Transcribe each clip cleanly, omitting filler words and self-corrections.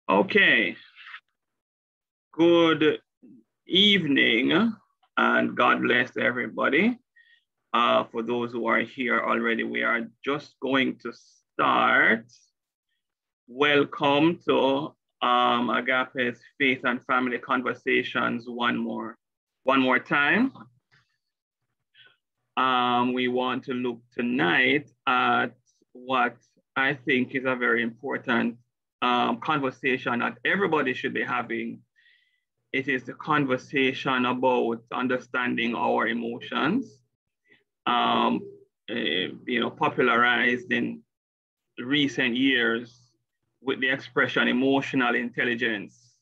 Okay. Good evening and God bless everybody. For those who are here already, we are just going to start. Welcome to Agape's Faith and Family Conversations one more time. We want to look tonight at what I think is a very important conversation that everybody should be having. It is the conversation about understanding our emotions, popularized in recent years with the expression emotional intelligence.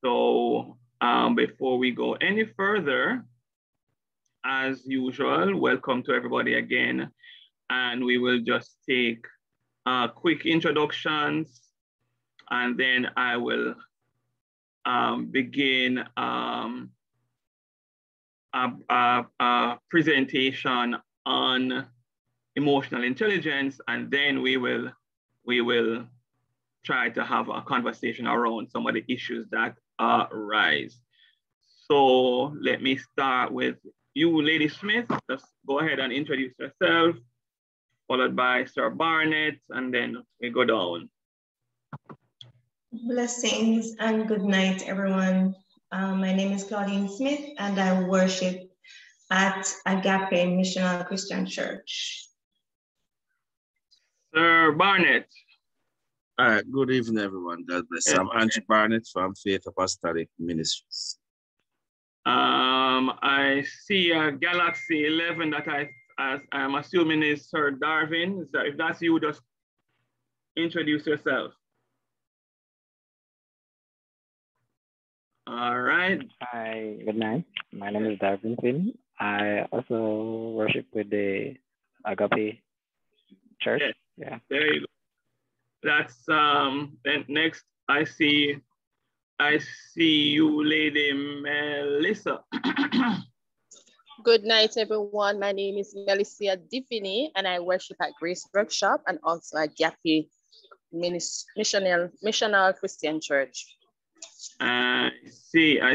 So before we go any further, as usual, welcome to everybody again. And we will just take quick introductions, and then I will begin a presentation on emotional intelligence, and then we will try to have a conversation around some of the issues that arise. So let me start with you, Lady Smith. Just go ahead and introduce yourself, followed by Sir Barnett, and then we go down. Blessings and good night, everyone. My name is Claudine Smith, and I worship at Agape Missional Christian Church. Sir Barnett. All right, good evening, everyone. God bless. I'm Andrew Barnett from Faith Apostolic Ministries. I see a Galaxy 11 that I'm assuming is Sir Darwin. So if that's you, just introduce yourself. All right. Hi, good night. My name is Darwin Quinn. I also worship with the Agape Church. Yes. Yeah. There you go. That's then next I see you, Lady Melissa. Good night, everyone. My name is Melissa Divini, and I worship at Grace Workshop and also at Agape Missional Christian Church. I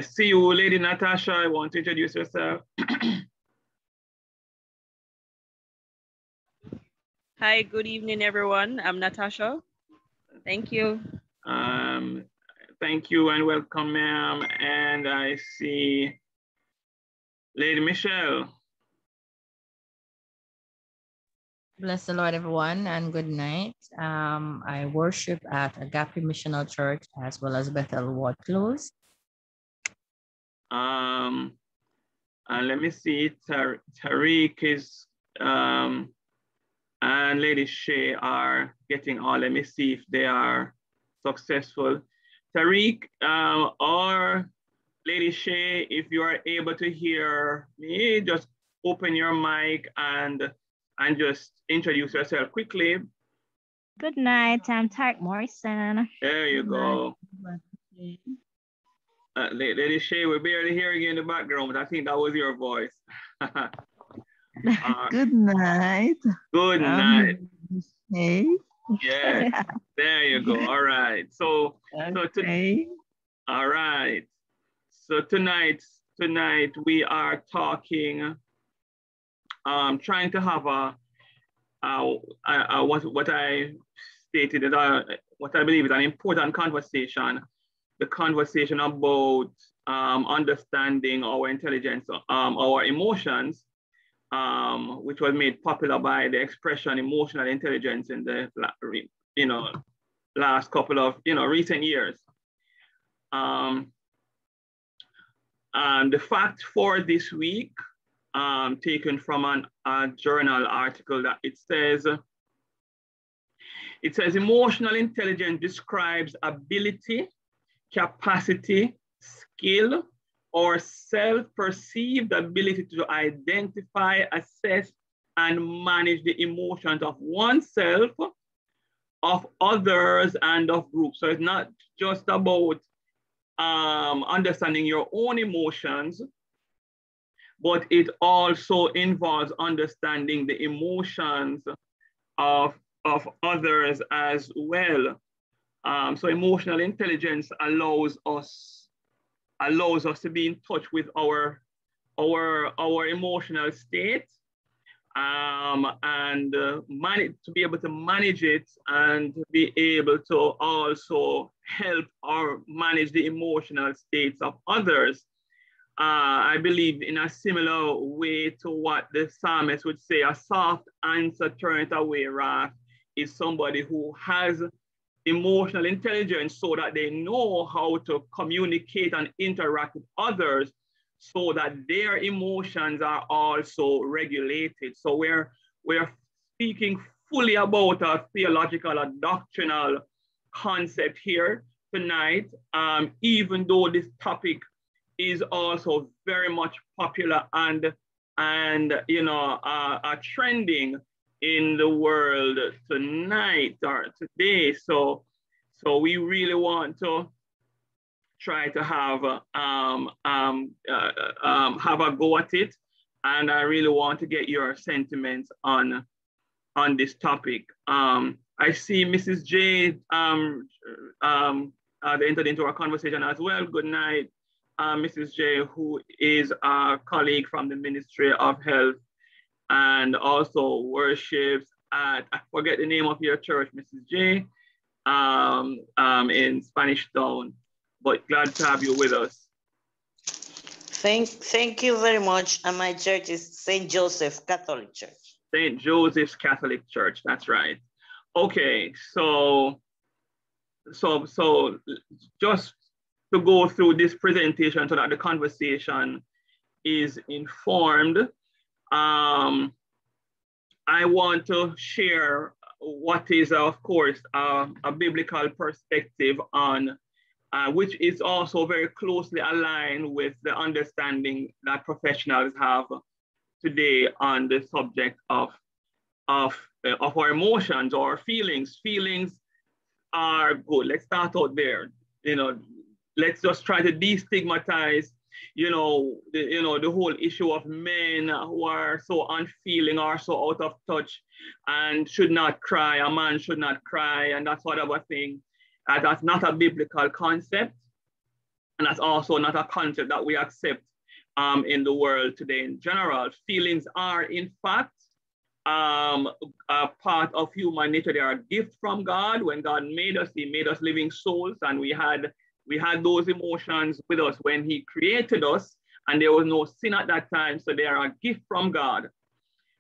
see you, Lady Natasha. I want to introduce yourself. Hi, good evening, everyone. I'm Natasha. Thank you. Thank you and welcome, ma'am. And I see Lady Michelle. Bless the Lord, everyone, and good night. I worship at Agape Missional Church as well as Bethel Ward Close. And let me see, Tariq is, and Lady Shay are getting on. Let me see if they are successful. Tariq or Lady Shay, if you are able to hear me, just open your mic and just introduce yourself quickly. Good night, I'm Tariq Morrison. There you go. Lady Shay, we're barely hearing you in the background, but I think that was your voice. Good night. Good night. Hey. Yeah, there you go. All right. So, okay. All right. So tonight we are talking, trying to have what I stated that what I believe is an important conversation, the conversation about understanding our intelligence, our emotions, which was made popular by the expression emotional intelligence in the last couple of recent years. And the fact for this week, taken from a journal article, that it says emotional intelligence describes ability, capacity, skill, or self-perceived ability to identify, assess, and manage the emotions of oneself, of others, and of groups. So it's not just about understanding your own emotions, but it also involves understanding the emotions of others as well. So emotional intelligence allows us to be in touch with our emotional state, and to be able to manage it, and to be able to also help or manage the emotional states of others. I believe in a similar way to what the psalmist would say, a soft answer turneth away wrath is somebody who has emotional intelligence so that they know how to communicate and interact with others so that their emotions are also regulated. So we're speaking fully about a theological, a doctrinal concept here tonight, even though this topic is also very much popular and trending in the world tonight or today. So we really want to try to have a go at it, and I really want to get your sentiments on this topic. I see Mrs. J entered into our conversation as well. Good night, Mrs. J, who is a colleague from the Ministry of Health and also worships at, I forget the name of your church, Mrs. J, in Spanish Town, but glad to have you with us. Thank you very much. And my church is St. Joseph Catholic Church. St. Joseph's Catholic Church, that's right. Okay, so just to go through this presentation so that the conversation is informed, I want to share what is, of course, a biblical perspective on, which is also very closely aligned with the understanding that professionals have today on the subject of our emotions or feelings. Feelings are good. Let's start out there. Let's just try to destigmatize, the whole issue of men who are so unfeeling or so out of touch and should not cry. A man should not cry, and that sort of a thing. That's not a biblical concept, and that's also not a concept that we accept in the world today in general. Feelings are, in fact, a part of human nature. They are a gift from God. When God made us, He made us living souls, and we had those emotions with us when He created us, and there was no sin at that time, so they are a gift from God,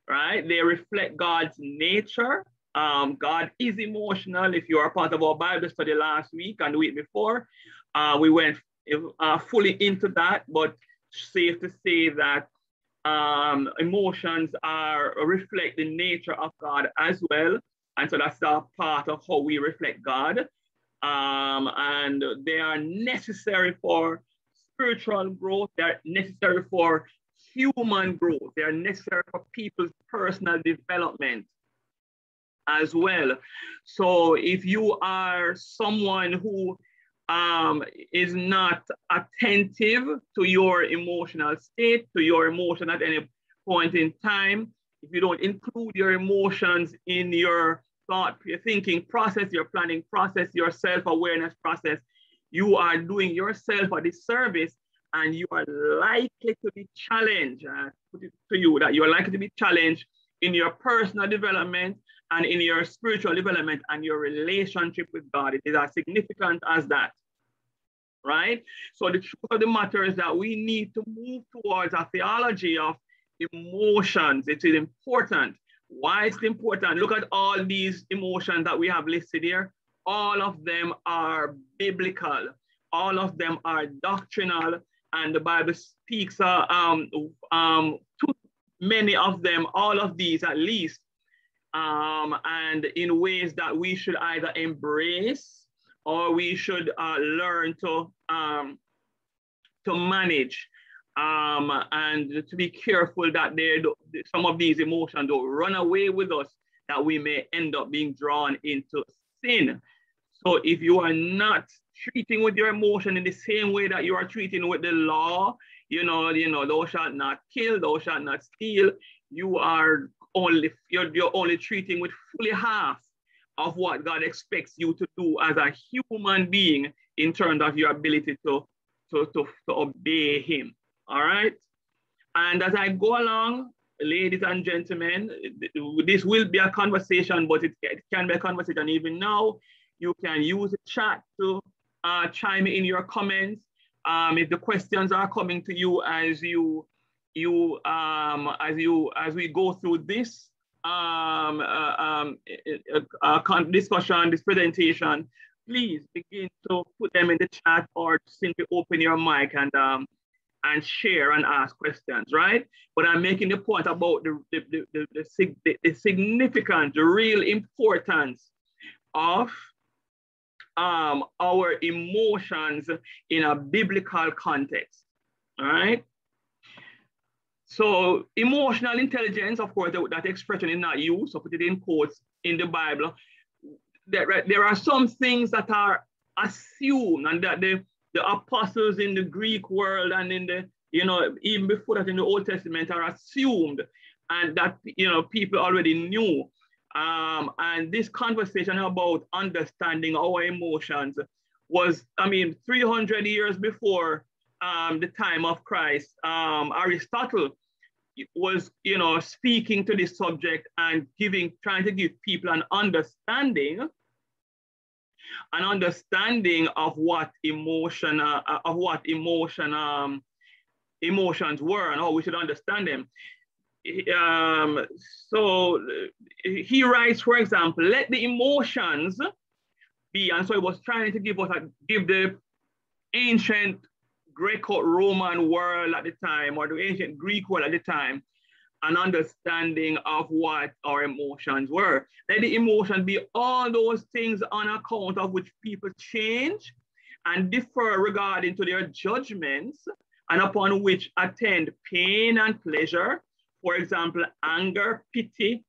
right? They reflect God's nature. God is emotional. If you are part of our Bible study last week and the week before, we went fully into that, but safe to say that emotions reflect the nature of God as well. And so that's a part of how we reflect God. And they are necessary for spiritual growth. They're necessary for human growth. They are necessary for people's personal development as well. So if you are someone who is not attentive to your emotional state, to your emotion at any point in time, if you don't include your emotions in your thought, your thinking process, your planning process, your self-awareness process, you are doing yourself a disservice, and you are likely to be challenged. Put it to you that you are likely to be challenged in your personal development and in your spiritual development and your relationship with God. It is as significant as that, right? So the truth of the matter is that we need to move towards a theology of emotions. It is important. Why is it important? Look at all these emotions that we have listed here. All of them are biblical. All of them are doctrinal, and the Bible speaks to many of them, all of these at least, and in ways that we should either embrace or we should learn to manage, and to be careful that some of these emotions don't run away with us, that we may end up being drawn into sin. So if you are not treating with your emotion in the same way that you are treating with the law, thou shalt not kill, thou shalt not steal, you're only treating with fully half of what God expects you to do as a human being in terms of your ability to obey him. All right. And as I go along, ladies and gentlemen, this will be a conversation, but it can be a conversation even now. You can use the chat to chime in your comments. If the questions are coming to you as we go through this discussion, this presentation, please begin to put them in the chat or simply open your mic and share and ask questions, right? But I'm making the point about the significant, the real importance of our emotions in a biblical context, all right? So emotional intelligence, of course, that expression is not used, so put it in quotes in the Bible. There are some things that are assumed, and that the apostles in the Greek world and in the, even before that in the Old Testament are assumed, and that, people already knew. And this conversation about understanding our emotions was, 300 years before the time of Christ. Aristotle was, speaking to this subject and trying to give people an understanding of what emotions were and how we should understand them. So he writes, for example, let the emotions be, and so he was trying to give the ancient Greco-Roman world at the time, or the ancient Greek world at the time, an understanding of what our emotions were. Let the emotions be all those things on account of which people change and differ regarding to their judgments, and upon which attend pain and pleasure. For example, anger, pity,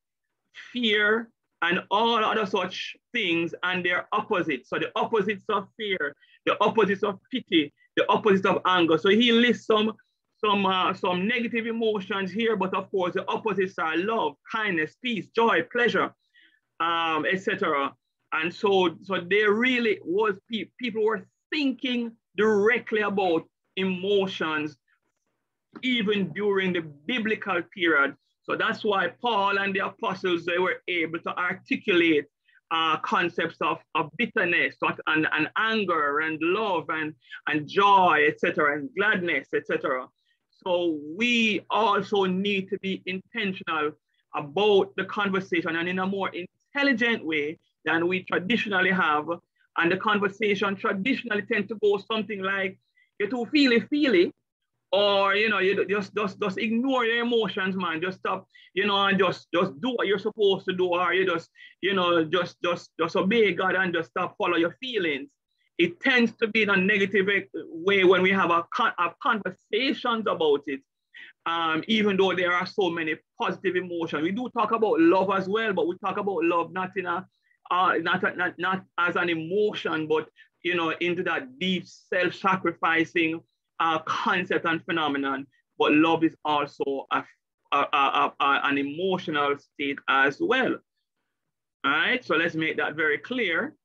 fear, and all other such things and their opposites. So the opposites of fear, the opposites of pity, the opposites of anger. So he lists some negative emotions here, but of course the opposites are love, kindness, peace, joy, pleasure, etc. And so there really was people were thinking directly about emotions even during the biblical period. So that's why Paul and the apostles, they were able to articulate concepts of bitterness and anger and love and joy, etc., and gladness, etc. So we also need to be intentional about the conversation and in a more intelligent way than we traditionally have. And the conversation traditionally tends to go something like, you're too feely, or you just ignore your emotions, man. Just stop, and just do what you're supposed to do, or you just obey God and just stop follow your feelings. It tends to be in a negative way when we have conversations about it. Even though there are so many positive emotions, we do talk about love as well, but we talk about love not in not as an emotion, but into that deep self-sacrificing concept and phenomenon. But love is also an emotional state as well. All right, so let's make that very clear.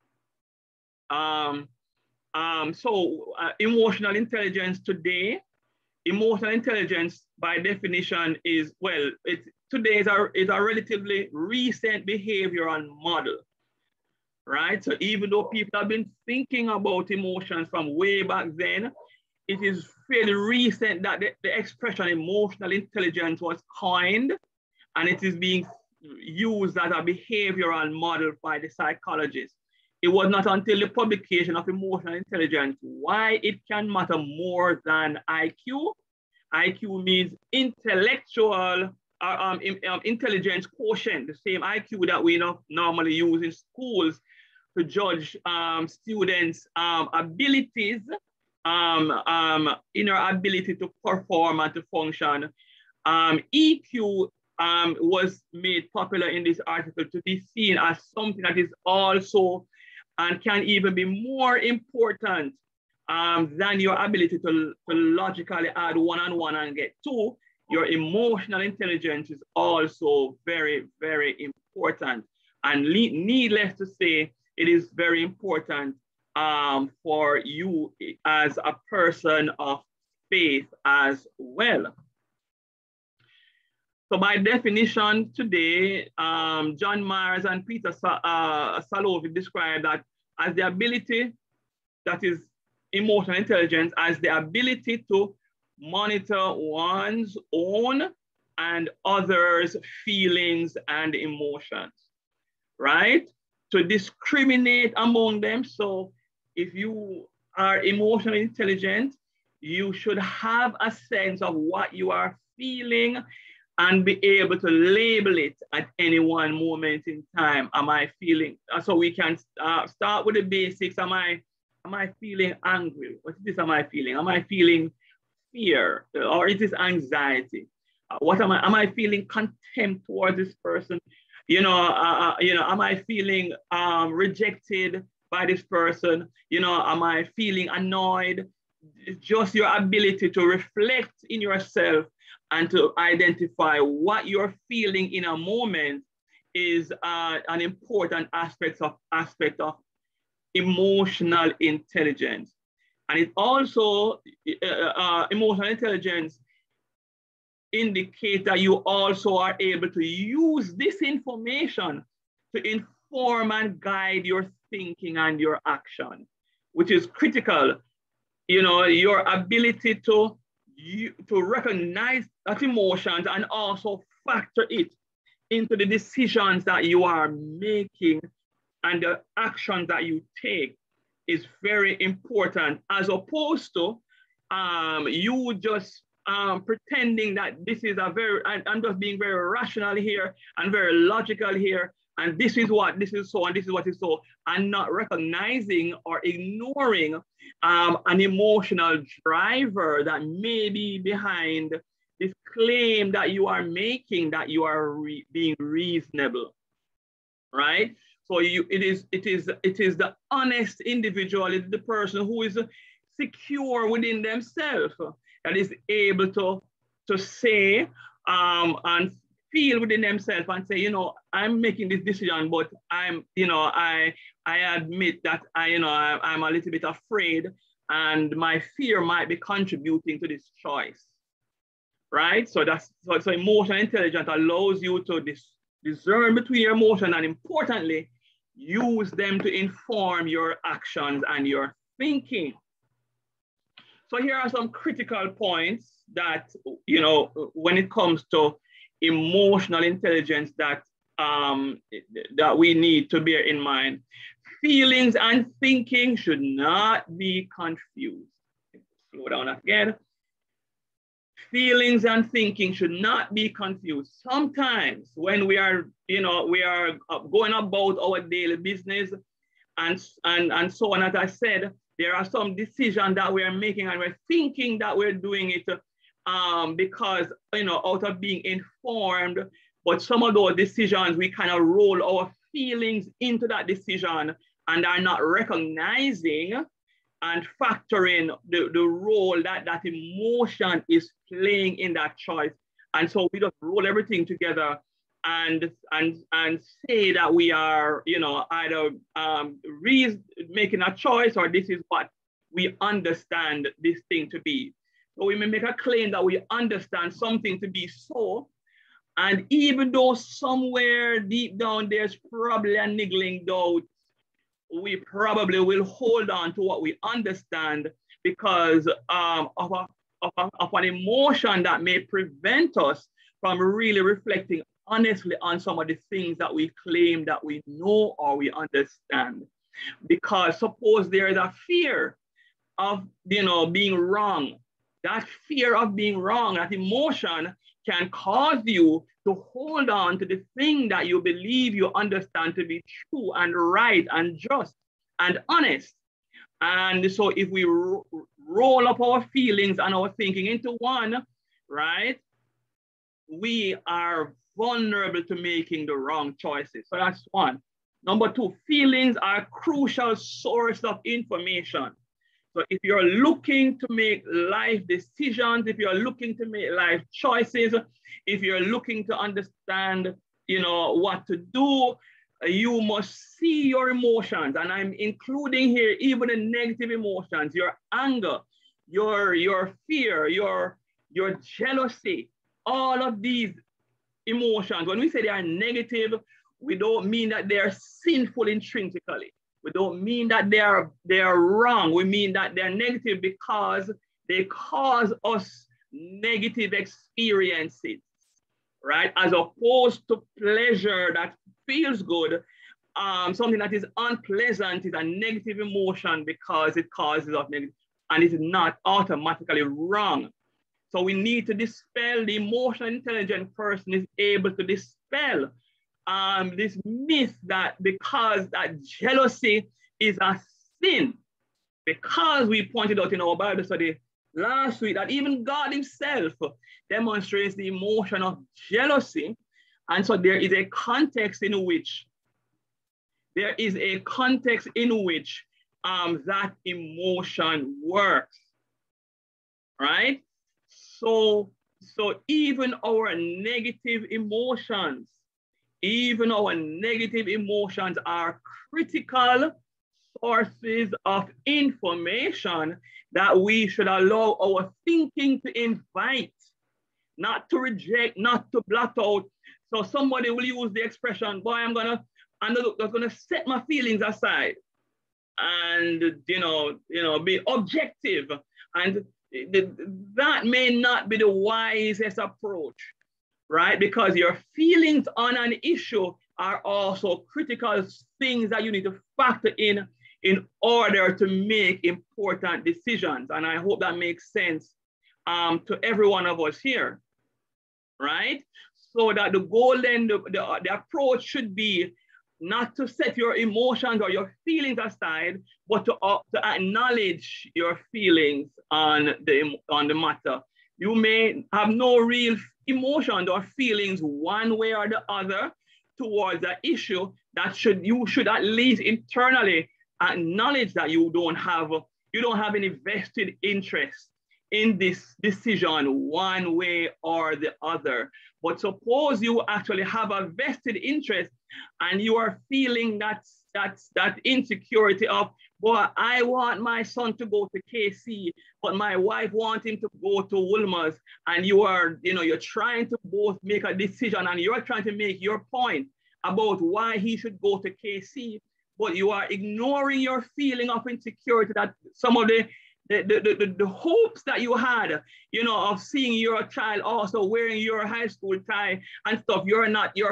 Emotional intelligence today, emotional intelligence by definition is, today is a relatively recent behavioral model, right? So even though people have been thinking about emotions from way back then, it is fairly recent that the expression emotional intelligence was coined, and it is being used as a behavioral model by the psychologists. It was not until the publication of emotional intelligence why it can matter more than IQ. IQ means intellectual intelligence quotient, the same IQ that we normally use in schools to judge students' abilities, inner ability to perform and to function. EQ was made popular in this article to be seen as something that is also and can even be more important than your ability to logically add 1 and 1 and get 2. Your emotional intelligence is also very, very important. And needless to say, it is very important for you as a person of faith as well. So by definition today, John Myers and Peter Salovey describe that as the ability, that is emotional intelligence, as the ability to monitor one's own and others' feelings and emotions, right? To discriminate among them. So if you are emotionally intelligent, you should have a sense of what you are feeling and be able to label it at any one moment in time. Am I feeling? So we can start with the basics. Am I feeling angry? What is this? Am I feeling? Am I feeling fear, or it is anxiety? What am I? Am I feeling contempt towards this person? Am I feeling rejected by this person? Am I feeling annoyed? It's just your ability to reflect in yourself and to identify what you're feeling in a moment is an important aspect of emotional intelligence. And it also, emotional intelligence indicates that you also are able to use this information to inform and guide your thinking and your action, which is critical. Your ability to recognize that emotions and also factor it into the decisions that you are making and the actions that you take is very important, as opposed to you just pretending that this is I'm just being very rational here and very logical here, and this is what this is so, and this is what is so, and not recognizing or ignoring an emotional driver that may be behind this claim that you are making, that you are being reasonable, right? So it is the honest individual, it is the person who is secure within themselves that is able to say and feel within themselves and say, I'm making this decision, but I admit that I'm a little bit afraid and my fear might be contributing to this choice, right? So so emotional intelligence allows you to discern between your emotion and, importantly, use them to inform your actions and your thinking. So here are some critical points that, when it comes to emotional intelligence that we need to bear in mind. Feelings and thinking should not be confused. Slow down again. Feelings and thinking should not be confused. Sometimes when we are going about our daily business and so on, as I said, there are some decisions that we are making and we're thinking that we're doing it because, out of being informed, but some of those decisions, we kind of roll our feelings into that decision and are not recognizing and factoring the role that emotion is playing in that choice. And so we just roll everything together and say that we are, either making a choice, or this is what we understand this thing to be. So we may make a claim that we understand something to be so, and even though somewhere deep down there's probably a niggling doubt, we probably will hold on to what we understand because of an emotion that may prevent us from really reflecting honestly on some of the things that we claim that we know or we understand. Because suppose there is a fear of being wrong. That fear of being wrong, that emotion can cause you to hold on to the thing that you believe you understand to be true and right and just and honest. And so if we roll up our feelings and our thinking into one, right, we are vulnerable to making the wrong choices. So that's one. Number two, feelings are a crucial source of information. So if you're looking to make life decisions, if you're looking to make life choices, if you're looking to understand, what to do, you must see your emotions, and I'm including here even the negative emotions, your anger, your fear, your jealousy, all of these emotions. When we say they are negative, we don't mean that they are sinful intrinsically. We don't mean that they are wrong. We mean that they're negative because they cause us negative experiences, right? As opposed to pleasure that feels good, something that is unpleasant is a negative emotion because it causes us negative, and it's not automatically wrong. So we need to dispel. The emotional intelligent person is able to dispel this myth that because that jealousy is a sin, because we pointed out in our Bible study last week that even God himself demonstrates the emotion of jealousy. And so there is a context in which that emotion works, right? So even our negative emotions are critical sources of information that we should allow our thinking to invite, not to reject, not to blot out. So somebody will use the expression, boy, I'm gonna set my feelings aside and be objective. And that may not be the wisest approach, right? Because your feelings on an issue are also critical things that you need to factor in order to make important decisions. And I hope that makes sense to every one of us here, right? So that the goal then, the approach should be not to set your emotions or your feelings aside, but to acknowledge your feelings on the matter. You may have no real emotions or feelings one way or the other towards the issue. You should at least internally acknowledge that you don't have any vested interest in this decision one way or the other. But suppose you actually have a vested interest and you are feeling that insecurity of, boy, I want my son to go to KC, but my wife wants him to go to Wolmer's, and you're trying to both make a decision and you're trying to make your point about why he should go to KC, but you are ignoring your feeling of insecurity that some of the hopes that you had, of seeing your child also wearing your high school tie and stuff, you're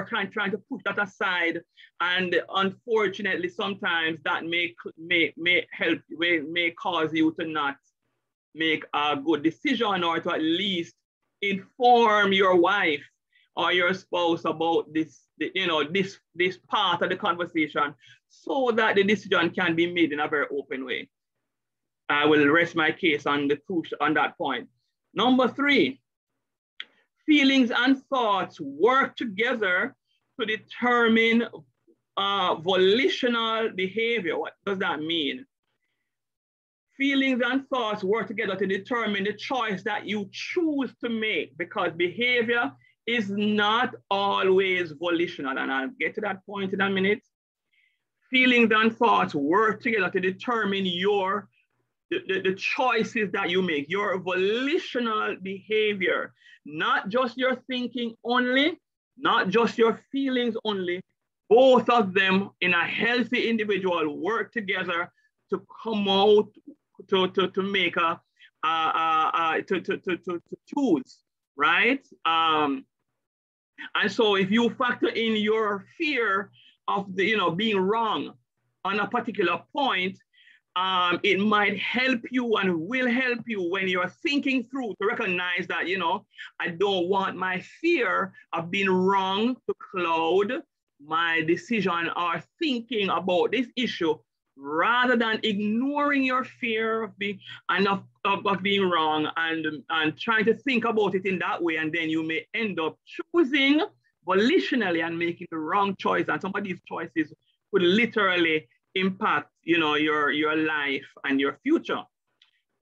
trying to push that aside. And unfortunately, sometimes that may cause you to not make a good decision, or to at least inform your wife or your spouse about this part of the conversation, so that the decision can be made in a very open way. I will rest my case on that point. Number 3, feelings and thoughts work together to determine volitional behavior. What does that mean? Feelings and thoughts work together to determine the choice that you choose to make, because behavior is not always volitional. And I'll get to that point in a minute. Feelings and thoughts work together to determine the choices that you make, your volitional behavior, not just your thinking only, not just your feelings only. Both of them in a healthy individual work together to come out to make to choose, right? And so if you factor in your fear of being wrong on a particular point, it might help you and will help you when you're thinking through to recognize that, I don't want my fear of being wrong to cloud my decision or thinking about this issue, rather than ignoring your fear of being wrong and trying to think about it in that way. And then you may end up choosing volitionally and making the wrong choice. And some of these choices could literally impact your life and your future.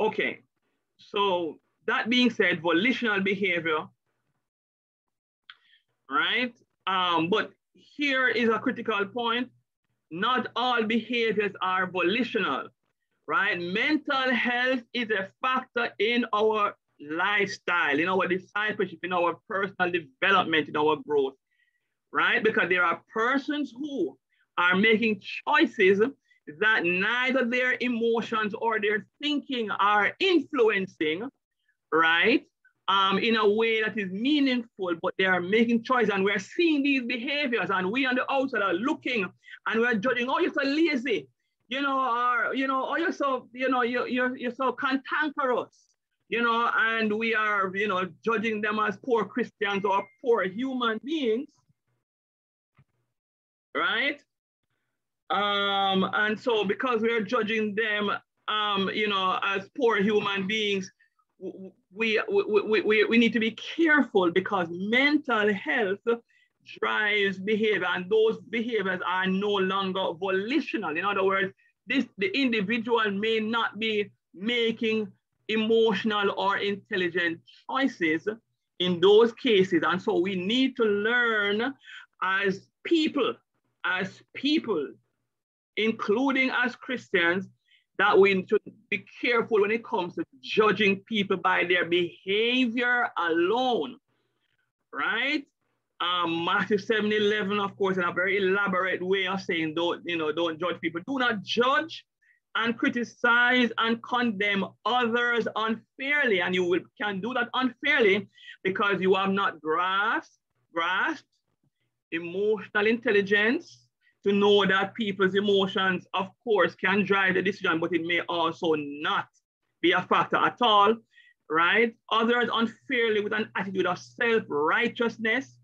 Okay, so that being said, volitional behavior, right? But here is a critical point. Not all behaviors are volitional, right? Mental health is a factor in our lifestyle, in our discipleship, in our personal development, in our growth, right? Because there are persons who are making choices that neither their emotions or their thinking are influencing, right? In a way that is meaningful, but they are making choices, and we're seeing these behaviors, and we on the outside are looking and we're judging, oh, you're so lazy, you know, or, you know, oh, you're so, you know, you're so cantankerous, you know, and we are, you know, judging them as poor Christians or poor human beings, right? And so because we are judging them, you know, as poor human beings, we need to be careful, because mental health drives behavior, and those behaviors are no longer volitional. In other words, the individual may not be making emotional or intelligent choices in those cases. And so we need to learn as people, including as Christians, that we need to be careful when it comes to judging people by their behavior alone, right? Matthew 7:11, of course, in a very elaborate way of saying, don't judge people. Do not judge and criticize and condemn others unfairly. And you can do that unfairly because you have not grasped emotional intelligence to know that people's emotions, of course, can drive the decision, but it may also not be a factor at all, right? Others unfairly with an attitude of self-righteousness,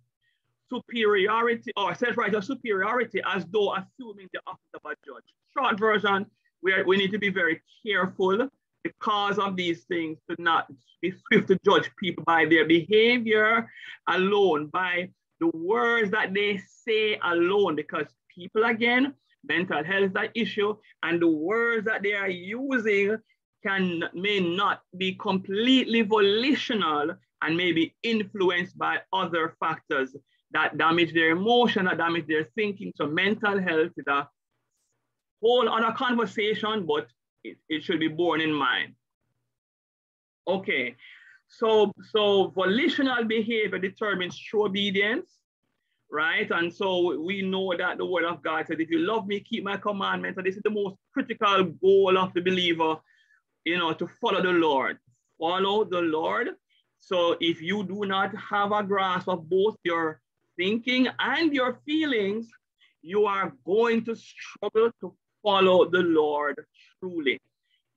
superiority, or self-righteous superiority, as though assuming the office of a judge. Short version, we need to be very careful because of these things, to not be swift to judge people by their behavior alone, by the words that they say alone, because people, again, mental health is that issue, and the words that they are using may not be completely volitional and may be influenced by other factors that damage their emotion, that damage their thinking. So mental health is a whole other conversation, but it should be borne in mind. Okay, so volitional behavior determines true obedience, right? And so we know that the word of God says, if you love me, keep my commandments. And this is the most critical goal of the believer, you know, to follow the Lord. Follow the Lord. So if you do not have a grasp of both your thinking and your feelings, you are going to struggle to follow the Lord truly.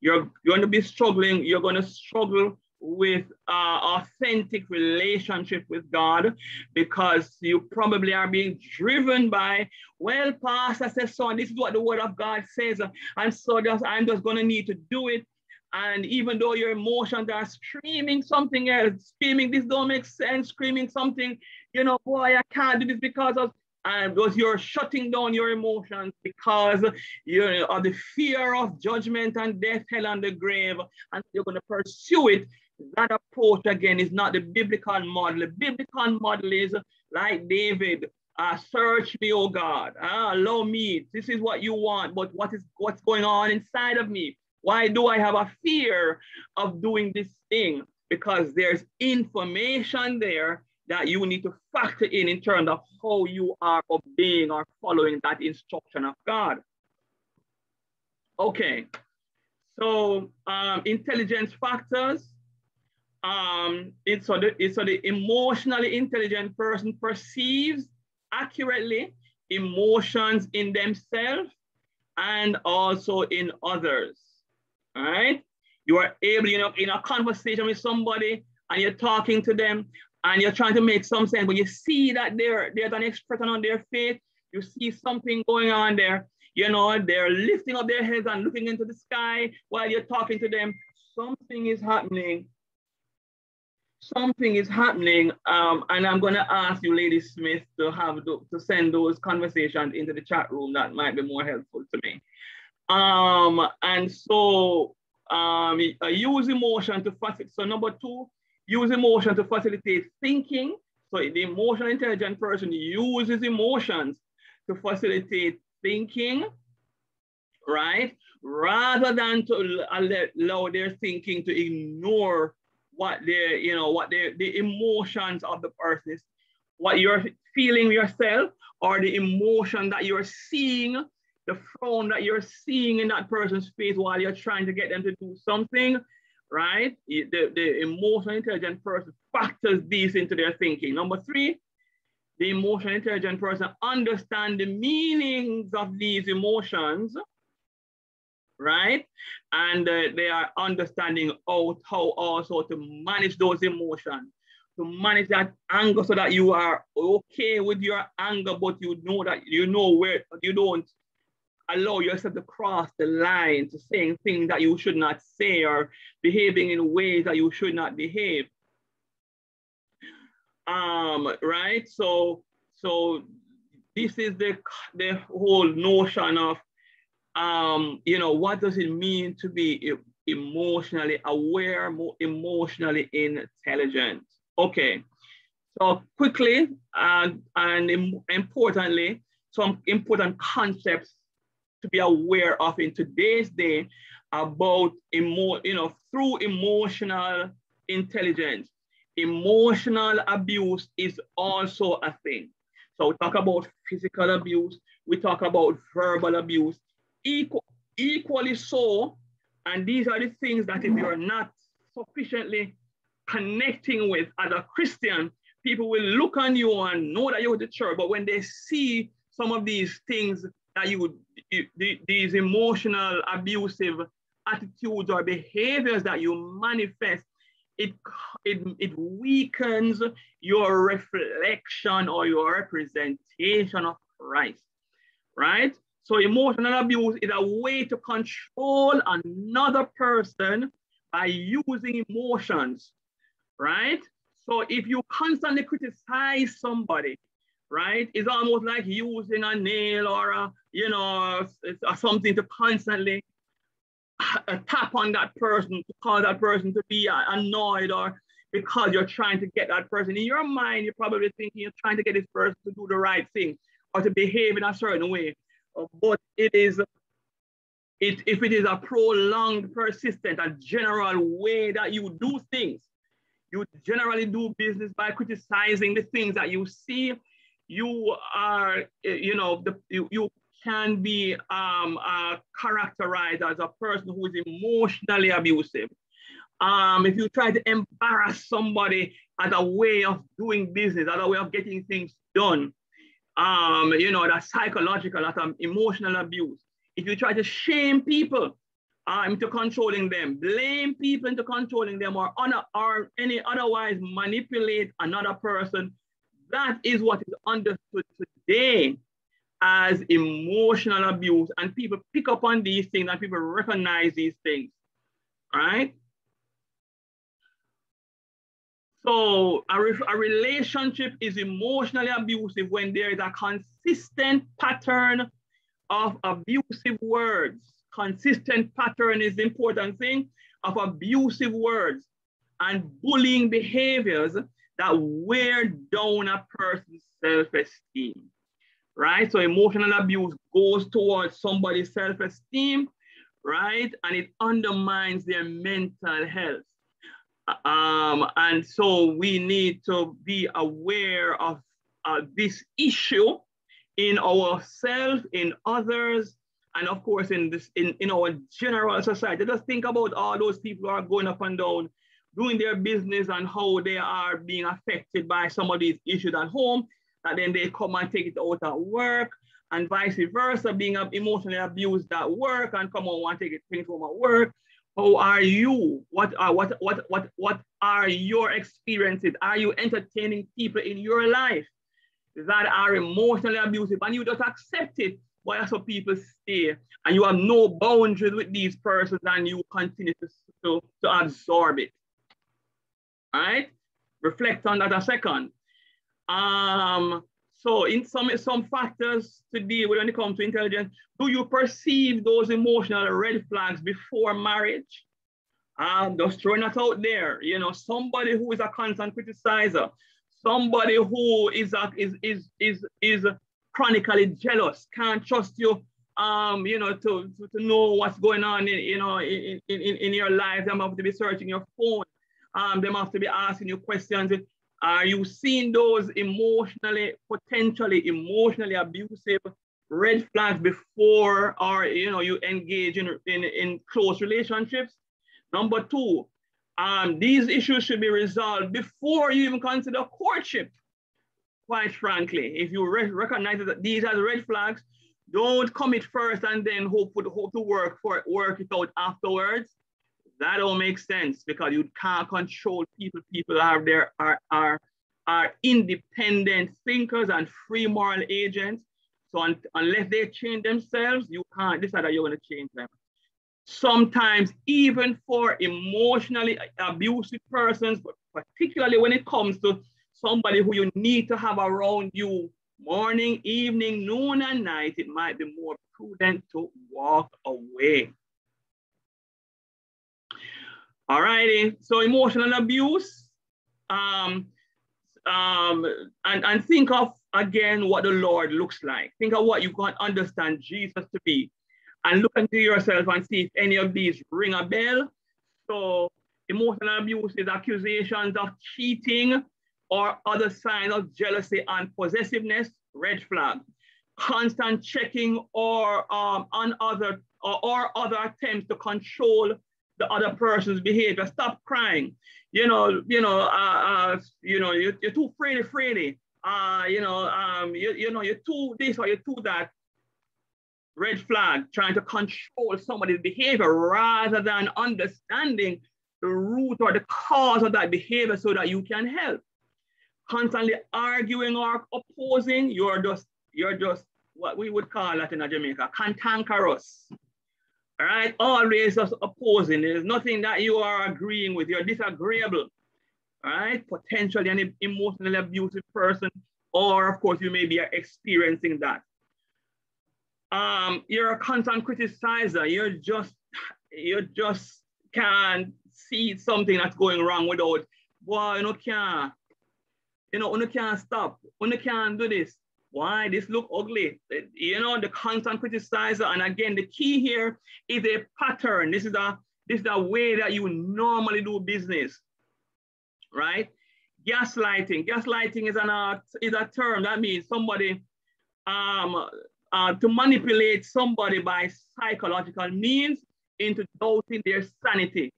You're going to be struggling. You're going to struggle with authentic relationship with God, because you probably are being driven by, well, Pastor says so, and this is what the word of God says, and so I'm just going to need to do it. And even though your emotions are screaming something else, screaming this don't make sense, screaming something, you know, boy, I can't do this because of, and because you're shutting down your emotions because of the fear of judgment and death, hell, and the grave, and you're going to pursue it. That approach, again, is not the biblical model. The biblical model is like David, search me, oh God, allow me. This is what you want, but what's going on inside of me? Why do I have a fear of doing this thing? Because there's information there that you need to factor in terms of how you are obeying or following that instruction of God. Okay, so intelligence factors. So the emotionally intelligent person perceives accurately emotions in themselves and also in others. All right, you are able, you know, in a conversation with somebody and you're talking to them and you're trying to make some sense, but you see that there's an expression on their face, you see something going on there, you know, they're lifting up their heads and looking into the sky while you're talking to them. Something is happening. Something is happening, and I'm going to ask you, Lady Smith, to send those conversations into the chat room. That might be more helpful to me. And so use emotion to facilitate. So number 2, use emotion to facilitate thinking. So the emotionally intelligent person uses emotions to facilitate thinking, right? Rather than to allow their thinking to ignore what the emotions of the person is, what you're feeling yourself, or the emotion that you're seeing, the frown that you're seeing in that person's face while you're trying to get them to do something, right? The emotionally intelligent person factors these into their thinking. Number 3, the emotionally intelligent person understands the meanings of these emotions, right? And they are understanding how also to manage those emotions, to manage that anger so that you are okay with your anger, but you know that where you don't allow yourself to cross the line to saying things that you should not say or behaving in ways that you should not behave. Right? So this is the whole notion of what does it mean to be emotionally aware, emotionally intelligent? Okay, so quickly and importantly, some important concepts to be aware of in today's day about through emotional intelligence. Emotional abuse is also a thing. So we talk about physical abuse, we talk about verbal abuse, equally so. And these are the things that if you're not sufficiently connecting with as a Christian, people will look on you and know that you're the church. But when they see some of these things that these emotional abusive attitudes or behaviors that you manifest, it weakens your reflection or your representation of Christ, right? So emotional abuse is a way to control another person by using emotions, right? So if you constantly criticize somebody, right, it's almost like using a nail or something to constantly tap on that person to cause that person to be annoyed, or because you're trying to get that person. In your mind, you're probably thinking you're trying to get this person to do the right thing or to behave in a certain way. But if it is a prolonged, persistent, a general way that you do things, you generally do business by criticizing the things that you see, you are, you can be characterized as a person who is emotionally abusive. If you try to embarrass somebody as a way of doing business, as a way of getting things done, that's psychological, that's emotional abuse. If you try to shame people into controlling them, blame people into controlling them, or any otherwise manipulate another person, that is what is understood today as emotional abuse. And people pick up on these things and people recognize these things, right? So a relationship is emotionally abusive when there is a consistent pattern of abusive words. Consistent pattern is the important thing of abusive words and bullying behaviors that wear down a person's self-esteem, right? So emotional abuse goes towards somebody's self-esteem, right? And it undermines their mental health. And so we need to be aware of this issue in ourselves, in others, and of course in our general society. Just think about all those people who are going up and down, doing their business, and how they are being affected by some of these issues at home, and then they come and take it out at work, and vice versa, being emotionally abused at work and come on and take things home at work. How are you? What are your experiences? Are you entertaining people in your life that are emotionally abusive, and you just accept it, but that's how people stay, and you have no boundaries with these persons, and you continue to absorb it? All right, reflect on that a second. So in some factors to deal with when it comes to intelligence, do you perceive those emotional red flags before marriage? Just throwing that out there, somebody who is a constant criticizer, Somebody who is chronically jealous, can't trust you, to know what's going on in your life. They have to be searching your phone. They have to be asking you questions. Are you seeing those potentially emotionally abusive red flags before, or you engage in close relationships? Number two, these issues should be resolved before you even consider courtship. Quite frankly, if you recognize that these are the red flags, don't commit first and then hope to work it out afterwards. That don't make sense, because you can't control people. People are independent thinkers and free moral agents. So unless they change themselves, you can't decide that you're going to change them. Sometimes even for emotionally abusive persons, but particularly when it comes to somebody who you need to have around you morning, evening, noon, and night, it might be more prudent to walk away. All righty, so emotional abuse, and think of, again, what the Lord looks like. Think of what you can understand Jesus to be, and look into yourself and see if any of these ring a bell. So emotional abuse is accusations of cheating or other signs of jealousy and possessiveness, red flag. Constant checking or other attempts to control the other person's behavior. Stop crying. You're too fraidy. You're too this or you're too that. Red flag, trying to control somebody's behavior rather than understanding the root or the cause of that behavior so that you can help. Constantly arguing or opposing, you're just what we would call that in Jamaica, cantankerous. All right, always just opposing. There's nothing that you are agreeing with. You're disagreeable. All right, potentially an emotionally abusive person, or of course you may be experiencing that. You're a constant criticizer. You just can't see something that's going wrong without, boy, you can't stop. You can't do this. Why? This look ugly. The constant criticizer. And again, the key here is a pattern. This is a way that you normally do business, right? Gaslighting. Gaslighting is a term that means somebody to manipulate somebody by psychological means into doubting their sanity.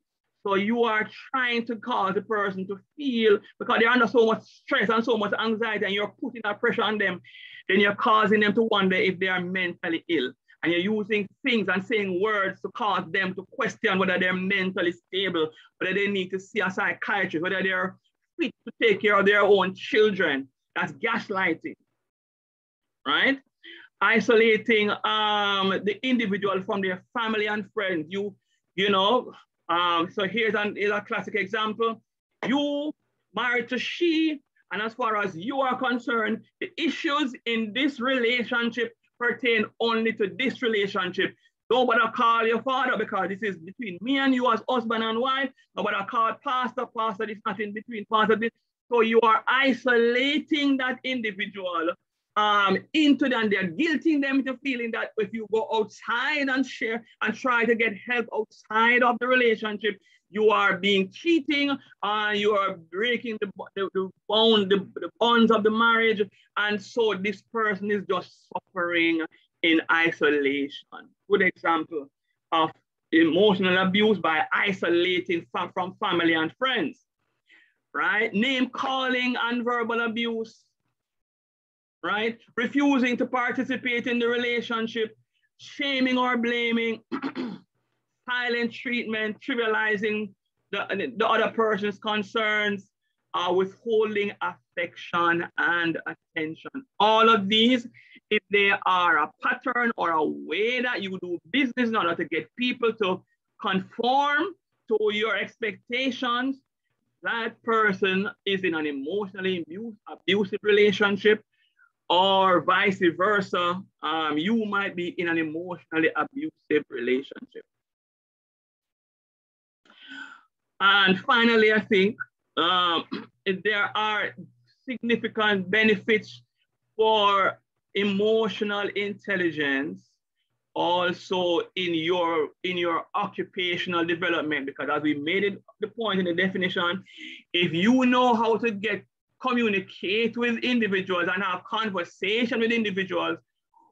So you are trying to cause the person to feel, because they're under so much stress and so much anxiety, and you're putting that pressure on them, then you're causing them to wonder if they are mentally ill. And you're using things and saying words to cause them to question whether they're mentally stable, whether they need to see a psychiatrist, whether they're fit to take care of their own children. That's gaslighting, right? Isolating the individual from their family and friends. So here's a classic example. You married to she, and as far as you are concerned, the issues in this relationship pertain only to this relationship. Nobody call your father, because this is between me and you as husband and wife. Nobody call pastor, this is not in between pastor. So you are isolating that individual into them. They're guilting them into feeling that if you go outside and share and try to get help outside of the relationship, you are being cheating, you are breaking the bonds of the marriage. And so this person is just suffering in isolation. Good example of emotional abuse by isolating from family and friends, right? Name calling and verbal abuse, right? Refusing to participate in the relationship, shaming or blaming, silent treatment, trivializing the other person's concerns, withholding affection and attention. All of these, if they are a pattern or a way that you do business in order to get people to conform to your expectations, that person is in an emotionally abusive relationship, or vice versa. You might be in an emotionally abusive relationship. And finally, I think there are significant benefits for emotional intelligence also in your occupational development, because as we made it the point in the definition, if you know how to communicate with individuals and have conversation with individuals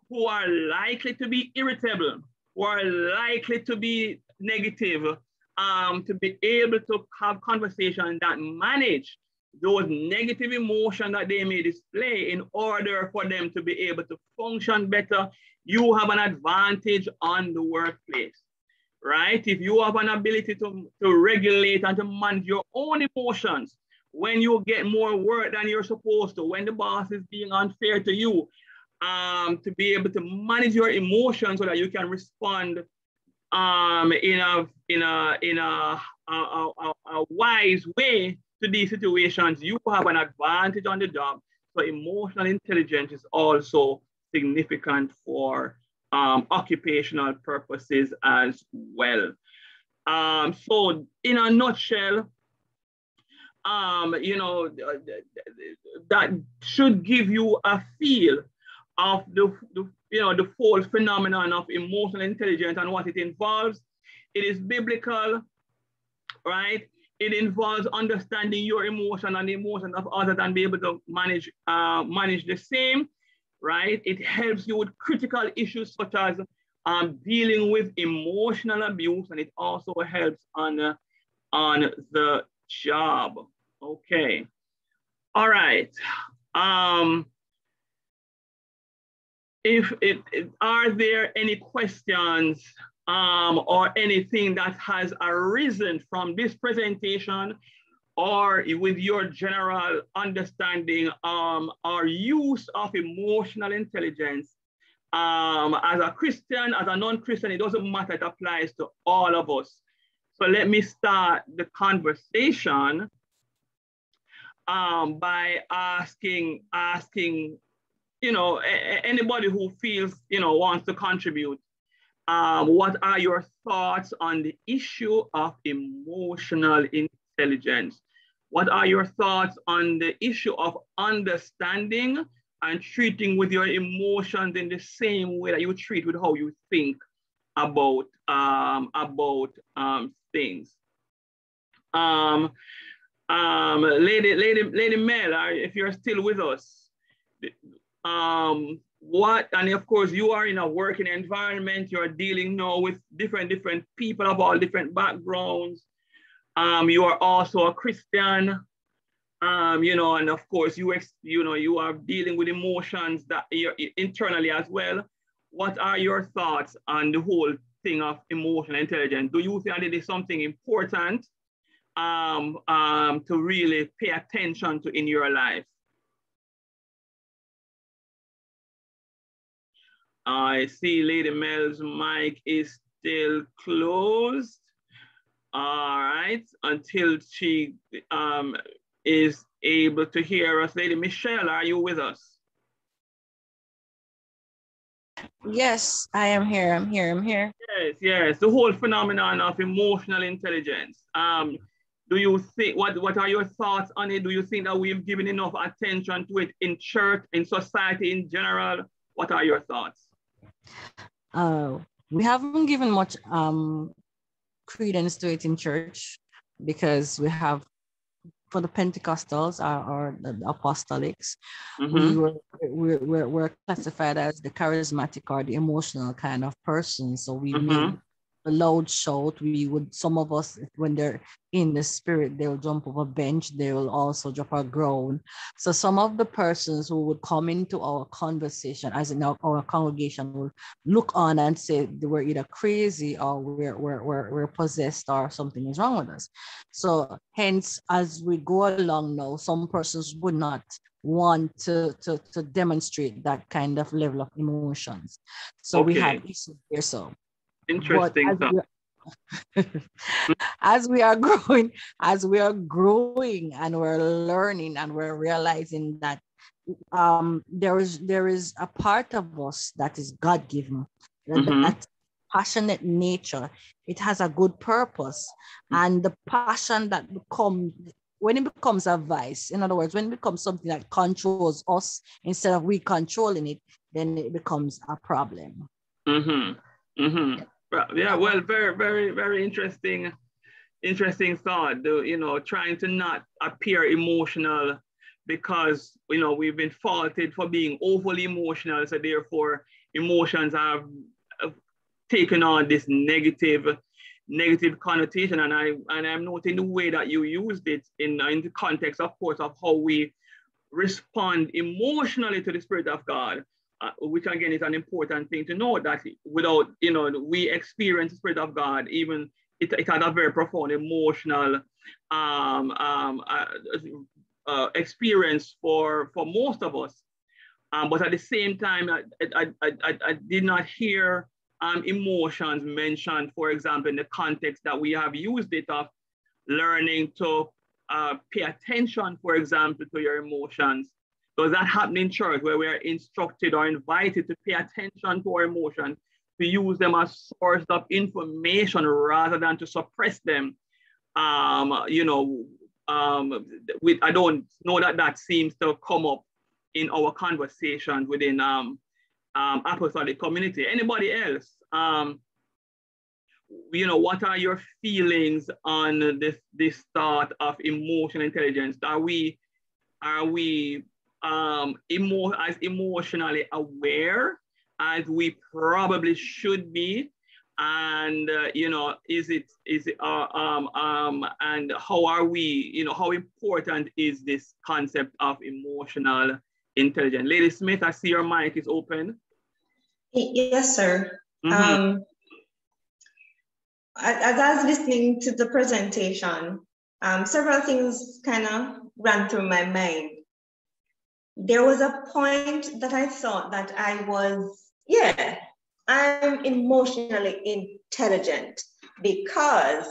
who are likely to be irritable, who are likely to be negative, to be able to have conversations that manage those negative emotions that they may display in order for them to be able to function better, you have an advantage on the workplace, right? If you have an ability to regulate and to manage your own emotions, when you get more work than you're supposed to, when the boss is being unfair to you, to be able to manage your emotions so that you can respond in a wise way to these situations, you have an advantage on the job. So emotional intelligence is also significant for occupational purposes as well. So in a nutshell, that should give you a feel of the whole phenomenon of emotional intelligence and what it involves. It is biblical, right? It involves understanding your emotion and the emotion of others and be able to manage the same, right? It helps you with critical issues such as dealing with emotional abuse, and it also helps on the job. Okay. All right. Are there any questions or anything that has arisen from this presentation or with your general understanding or use of emotional intelligence as a Christian, as a non-Christian? It doesn't matter, it applies to all of us. So let me start the conversation by asking, anybody who feels, wants to contribute. What are your thoughts on the issue of emotional intelligence? What are your thoughts on the issue of understanding and treating with your emotions in the same way that you treat with how you think about things? Lady Mel, if you're still with us, and of course you are in a working environment, you're dealing now with different people of all different backgrounds. You are also a Christian, and of course you are dealing with emotions that you're internally as well. What are your thoughts on the whole thing of emotional intelligence? Do you think it is something important to really pay attention to in your life? I see Lady Mel's mic is still closed. All right, until she is able to hear us. Lady Michelle, are you with us? Yes, I am here. I'm here. Yes. The whole phenomenon of emotional intelligence. Do you think, what are your thoughts on it? Do you think that we've given enough attention to it in church, in society in general? What are your thoughts? We haven't given much credence to it in church because we have, for the Pentecostals or the apostolics, we're classified as the charismatic or the emotional kind of person. So we make a loud shout. Some of us, when they're in the spirit, they will jump off a bench. They will also drop a groan. So some of the persons who would come into our conversation, as in our congregation, will look on and say they were either crazy or we're possessed or something is wrong with us. So hence, as we go along now, some persons would not want to demonstrate that kind of level of emotions. So we have issues here. So interesting. As we are growing and we're learning and we're realizing that there is a part of us that is God-given, that passionate nature. It has a good purpose, and the passion that comes when it becomes a vice, in other words, when it becomes something that controls us instead of we controlling it, then it becomes a problem. Yeah, well, very, very, very interesting thought. Trying to not appear emotional because, we've been faulted for being overly emotional. So therefore, emotions have taken on this negative connotation. And I'm noting the way that you used it in the context, of course, of how we respond emotionally to the Spirit of God, which again is an important thing to know, that without, we experience the Spirit of God, even it had a very profound emotional experience for most of us. But at the same time, I did not hear emotions mentioned, for example, in the context that we have used it of learning to pay attention, for example, to your emotions. Does that happen in church where we are instructed or invited to pay attention to our emotions, to use them as source of information rather than to suppress them? I don't know that seems to come up in our conversations within apostolic community. Anybody else? What are your feelings on this thought of emotional intelligence? Are we as emotionally aware as we probably should be? And is it and how are we, how important is this concept of emotional intelligence? Lady Smith, I see your mic is open. Yes, sir. As I was listening to the presentation, several things kind of ran through my mind. There was a point that I thought that I'm emotionally intelligent because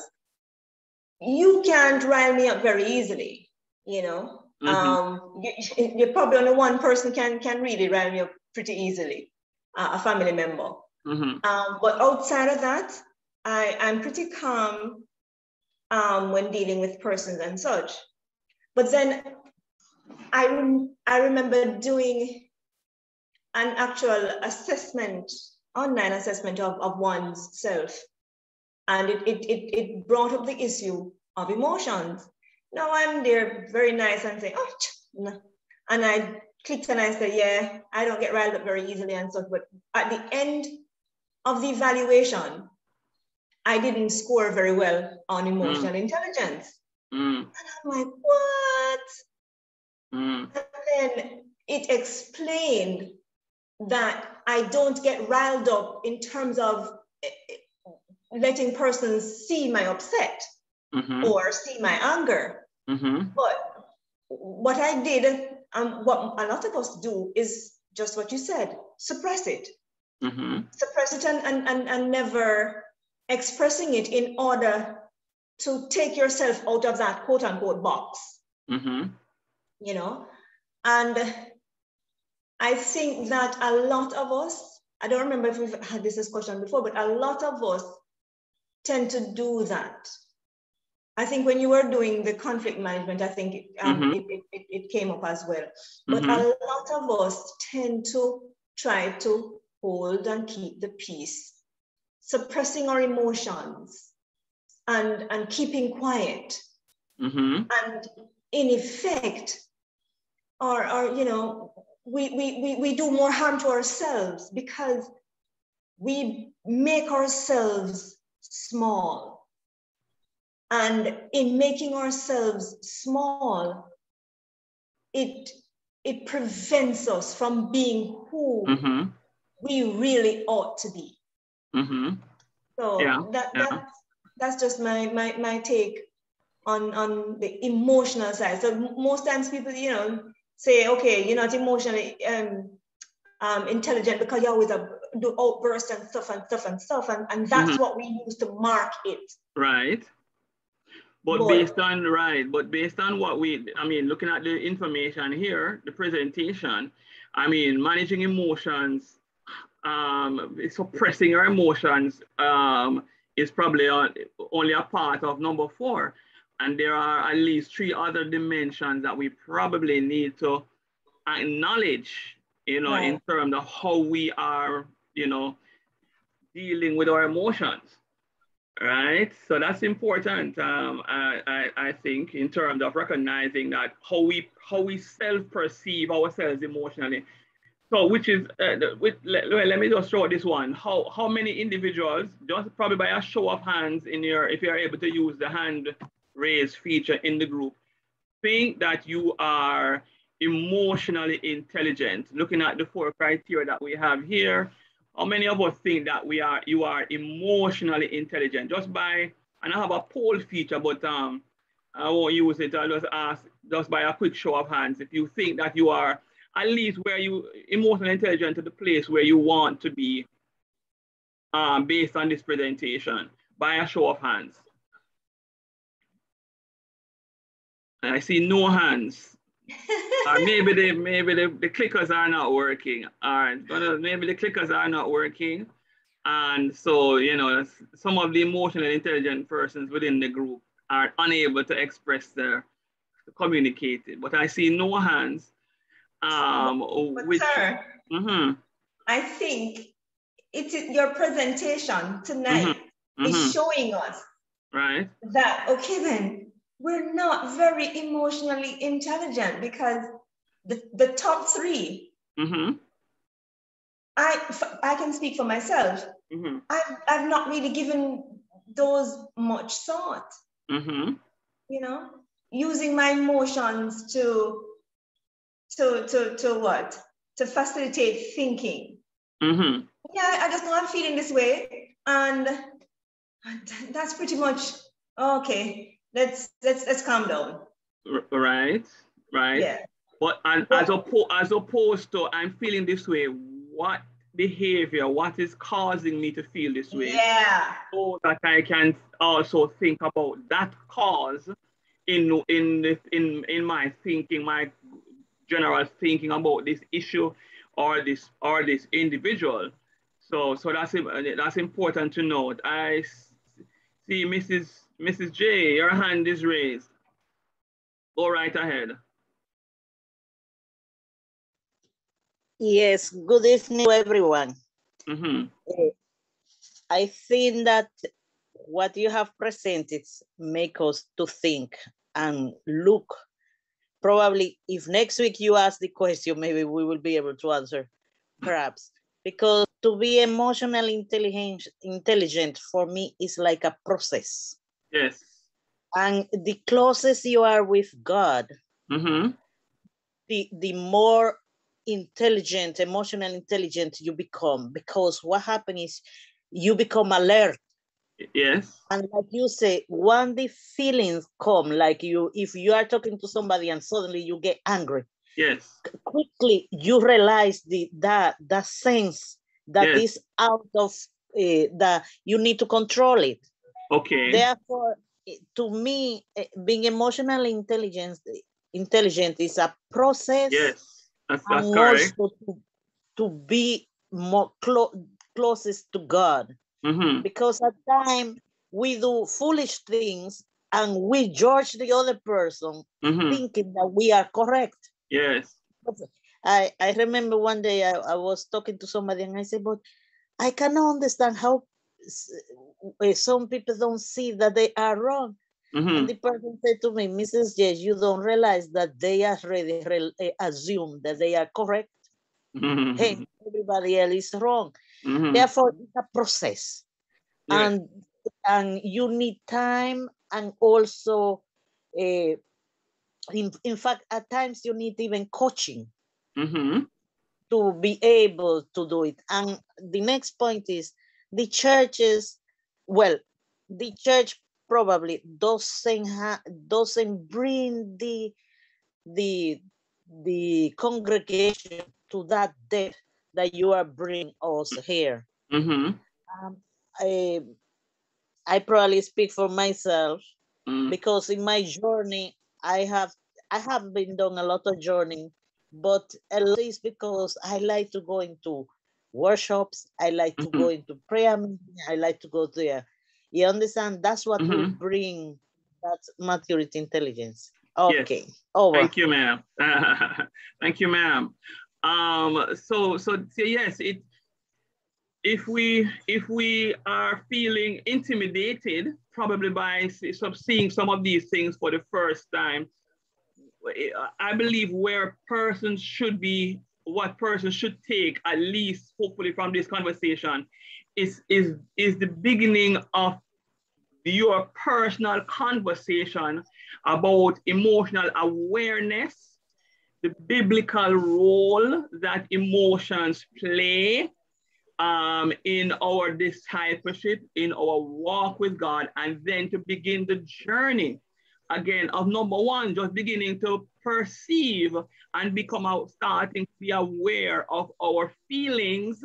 you can't rile me up very easily, You're probably only one person can really rile me up pretty easily, a family member. But outside of that, I'm pretty calm when dealing with persons and such. But then I remember doing an actual assessment, online assessment of one's self. And it brought up the issue of emotions. Now I'm there very nice and say, oh, no. And I clicked and I said, yeah, I don't get riled up very easily and such. But at the end of the evaluation, I didn't score very well on emotional intelligence. And I'm like, what? And then it explained that I don't get riled up in terms of letting persons see my upset or see my anger. But what I did, what a lot of us do, is just what you said, suppress it. Suppress it and never expressing it in order to take yourself out of that quote unquote box. And I think that a lot of us, I don't remember if we've had this discussion before, but a lot of us tend to do that. I think when you were doing the conflict management, I think it came up as well. But a lot of us tend to try to hold and keep the peace, suppressing our emotions and keeping quiet. And in effect, we do more harm to ourselves because we make ourselves small. And in making ourselves small, it prevents us from being who we really ought to be. So that's just my take on the emotional side. So most times people, say, okay, you're not emotionally intelligent because you always do outbursts and stuff, and that's what we use to mark it. Right. But based on what looking at the information here, the presentation, managing emotions, suppressing your emotions is probably only a part of number 4. And there are at least 3 other dimensions that we probably need to acknowledge, you know, in terms of how we are, you know, dealing with our emotions, right? So that's important, I think, in terms of recognizing that how we self-perceive ourselves emotionally. So which is, let me just throw this one. How many individuals, just probably by a show of hands in your, if you're able to use the hand raise feature in the group, think that you are emotionally intelligent? Looking at the 4 criteria that we have here, how many of us think that you are emotionally intelligent? Just by, and I have a poll feature, but I won't use it. I'll just ask, just by a quick show of hands, if you think that you are at least where you emotionally intelligent to the place where you want to be, based on this presentation, by a show of hands. I see no hands. Or maybe the clickers are not working. All right, maybe the clickers are not working. And so, you know, some of the emotionally intelligent persons within the group are unable to express to communicate it. But I see no hands. But sir, I think your presentation tonight is showing us that, okay, then we're not very emotionally intelligent, because the top 3, I can speak for myself. I've not really given those much thought. You know, using my emotions to what? To facilitate thinking. Yeah, I just know I'm feeling this way, and that's pretty much okay. Let's calm down. Right. Yeah. But as opposed to I'm feeling this way, what behavior, what is causing me to feel this way? Yeah. So that I can also think about that cause in my thinking, my general thinking about this issue or this individual. So that's important to note. I see Mrs. J, your hand is raised. Go right ahead. Yes, good evening, everyone. I think that what you have presented make us to think and look. Probably if next week you ask the question, maybe we will be able to answer, perhaps. Because to be emotionally intelligent for me is like a process. Yes. And the closest you are with God, the more intelligent, emotional intelligent you become, because what happens is you become alert. Yes. And like you say, when the feelings come, like if you are talking to somebody and suddenly you get angry, yes, quickly you realize that sense that is out of that you need to control it. Okay. Therefore, to me, being emotionally intelligent is a process. Yes, that's correct. Also to be more closest to God. Because at times we do foolish things and we judge the other person thinking that we are correct. Yes. I remember one day I was talking to somebody and I said, but I cannot understand how some people don't see that they are wrong. And the person said to me, Mrs. Yes, you don't realize that they already assume that they are correct. Hey, everybody else is wrong. Therefore, it's a process. Yes. And you need time, and also, in fact, at times you need even coaching to be able to do it. And the next point is the churches, well, the church probably doesn't bring the congregation to that depth that you are bringing us here. I probably speak for myself because in my journey I have been doing a lot of journeying, but a lot is because I like to go into workshops, I like to go into prayer meeting, I like to go there. You understand? That's what will bring That's maturity intelligence. Okay. Yes. Over. Thank you, ma'am. Thank you, ma'am. So yes, if we are feeling intimidated, probably by seeing some of these things for the first time, I believe what persons should take, at least hopefully from this conversation, is the beginning of your personal conversation about emotional awareness, the biblical role that emotions play in our discipleship, in our walk with God, and then to begin the journey again of number one, just beginning to perceive and starting to be aware of our feelings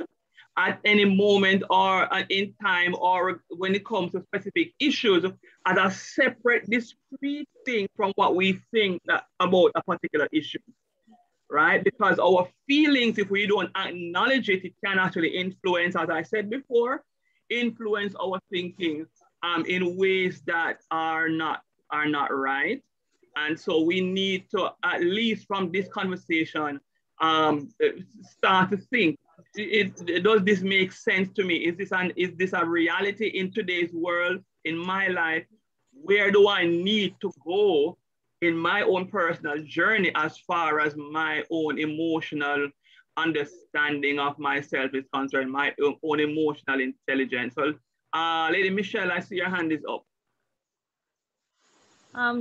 at any moment or in time, or when it comes to specific issues, as a separate, discrete thing from what we think about a particular issue, right? Because our feelings, if we don't acknowledge it, it can actually influence, as I said before, influence our thinking in ways that are not right. And so we need to, at least from this conversation, start to think, does this make sense to me? Is this a reality in today's world, in my life? Where do I need to go in my own personal journey as far as my own emotional understanding of myself is concerned, my own emotional intelligence? Well, Lady Michelle, I see your hand is up.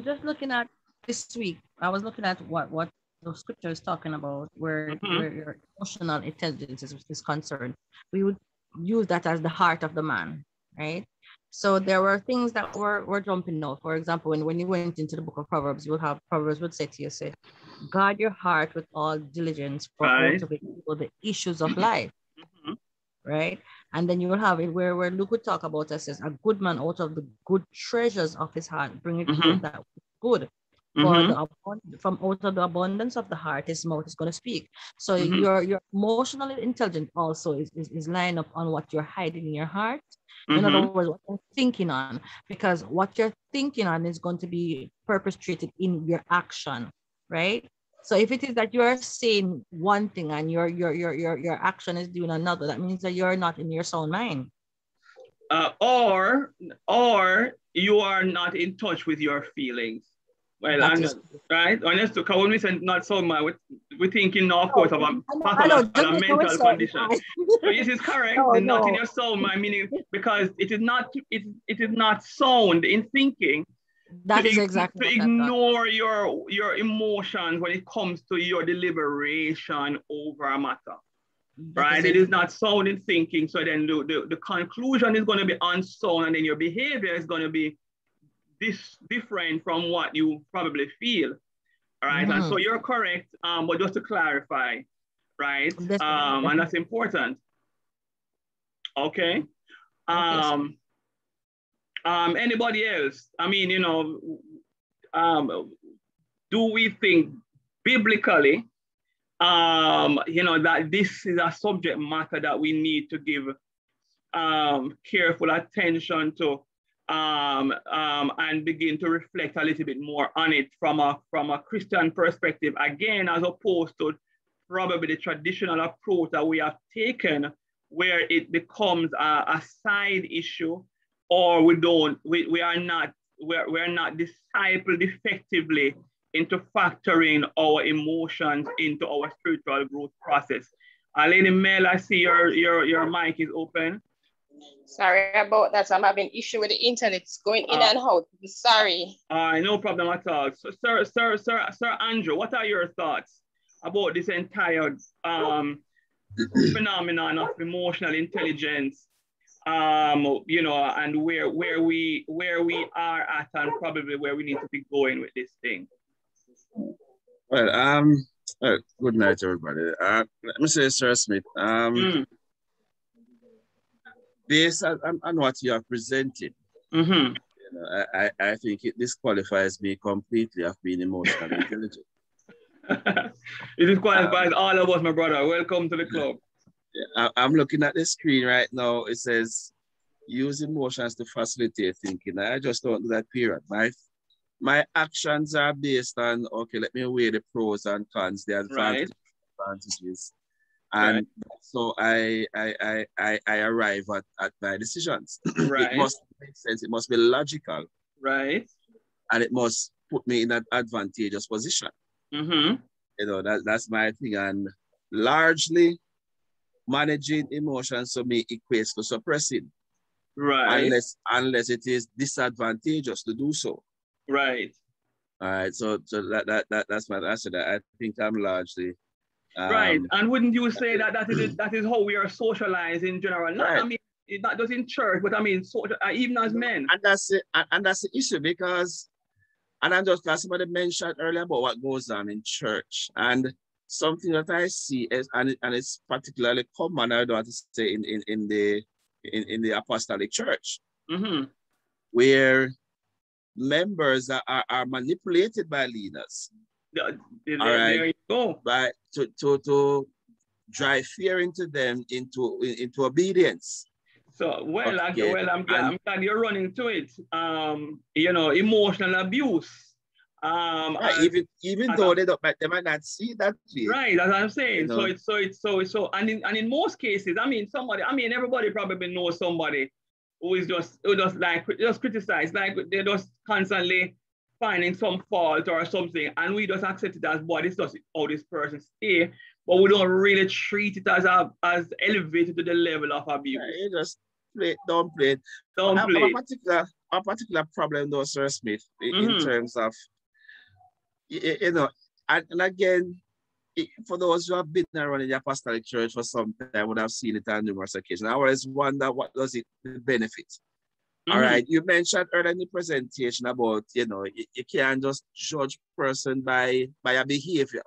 Just looking at this week, I was looking at what the scripture is talking about, where your emotional intelligence is concerned. We would use that as the heart of the man, right? So there were things that were jumping out. For example, when you went into the book of Proverbs, you will have Proverbs would say to you, say, guard your heart with all diligence, for out of it will the issues of life. Right? And then you will have it where Luke would talk about us says, a good man out of the good treasures of his heart bring it forth that good. For from out of the abundance of the heart, his mouth is going to speak. So your emotional intelligence also is lined up on what you're hiding in your heart. In other words, what you're thinking on, because what you're thinking on is going to be perpetrated in your action, right? So if it is that you are saying one thing and your action is doing another, that means that you're not in your sound mind. Or you are not in touch with your feelings. Well, right? Honestly, when we say not sound mind, we're thinking now, of course, of a mental condition. So this is correct. Not in your sound mind, meaning because it is not sound in thinking. That is exactly to ignore your emotions when it comes to your deliberation over a matter. Right? It is not sound in thinking. So then the conclusion is going to be unsound, and then your behavior is going to be different from what you probably feel. All right. And so you're correct. But just to clarify, right? And that's important. Okay. Anybody else? I mean, do we think biblically, that this is a subject matter that we need to give careful attention to and begin to reflect a little bit more on it from a Christian perspective, again, as opposed to probably the traditional approach that we have taken, where it becomes a side issue, or we are not discipled effectively into factoring our emotions into our spiritual growth process. Lady Mel, I see your mic is open. Sorry about that. I'm having issue with the internet. It's going in and out. Sorry. No problem at all. So, Sir Andrew, what are your thoughts about this entire phenomenon of emotional intelligence? And where we are at, and probably where we need to be going with this thing. Well, good night, everybody. Let me say, Sir Smith, based on what you have presented, I think it disqualifies me completely of being emotionally intelligent. It disqualifies all of us, my brother. Welcome to the club. I'm looking at the screen right now. It says, use emotions to facilitate thinking. I just don't do that, period. my actions are based on, okay, let me weigh the pros and cons, the advantages. And so I arrive at my decisions. It must make sense. It must be logical. Right. And it must put me in an advantageous position. Mm-hmm. You know, that's my thing. And largely managing emotions to me equates to suppressing. Right. Unless it is disadvantageous to do so. Right. All right. So that's my answer. I think I'm largely right. And wouldn't you say that that is how we are socialized in general? Not, I mean, not just in church, but I mean, even as men. And that's it. And that's the issue because, and I'm just because somebody mentioned earlier about what goes on in church, and something that I see is, and it's particularly common, I don't want to say in the apostolic church, where members are manipulated by leaders. There you go. By to drive fear into them into obedience. So I'm glad you're running to it. You know, emotional abuse. Even though they might not see that way. Right, that's what I'm saying. You know? So and in most cases, everybody probably knows somebody who is just criticized, like they're just constantly finding some fault or something, and we just accept it as, boy, this is how this person stay, but we don't really treat it as elevated to the level of abuse. Yeah, you just downplay it. A particular problem though, Sir Smith, in terms of, you know, and again, for those who have been around in the apostolic church for some time, would have seen it on numerous occasions. I always wonder, what does it benefit? All right, you mentioned earlier in the presentation about, you know, you can't just judge person by a behavior,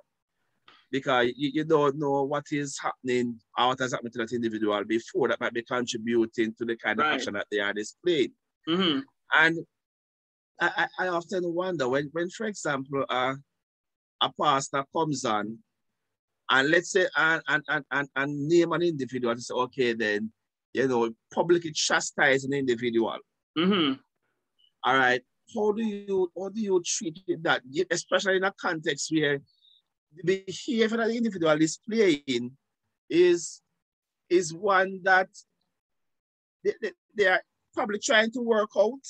because you don't know what is happening or what has happened to that individual before that might be contributing to the kind of action that they are displaying. And I often wonder when, for example, a pastor comes on and let's say and name an individual and say, okay, then, you know, publicly chastise an individual. All right, how do you treat that, especially in a context where the behavior that the individual is displaying is one that they are probably trying to work out,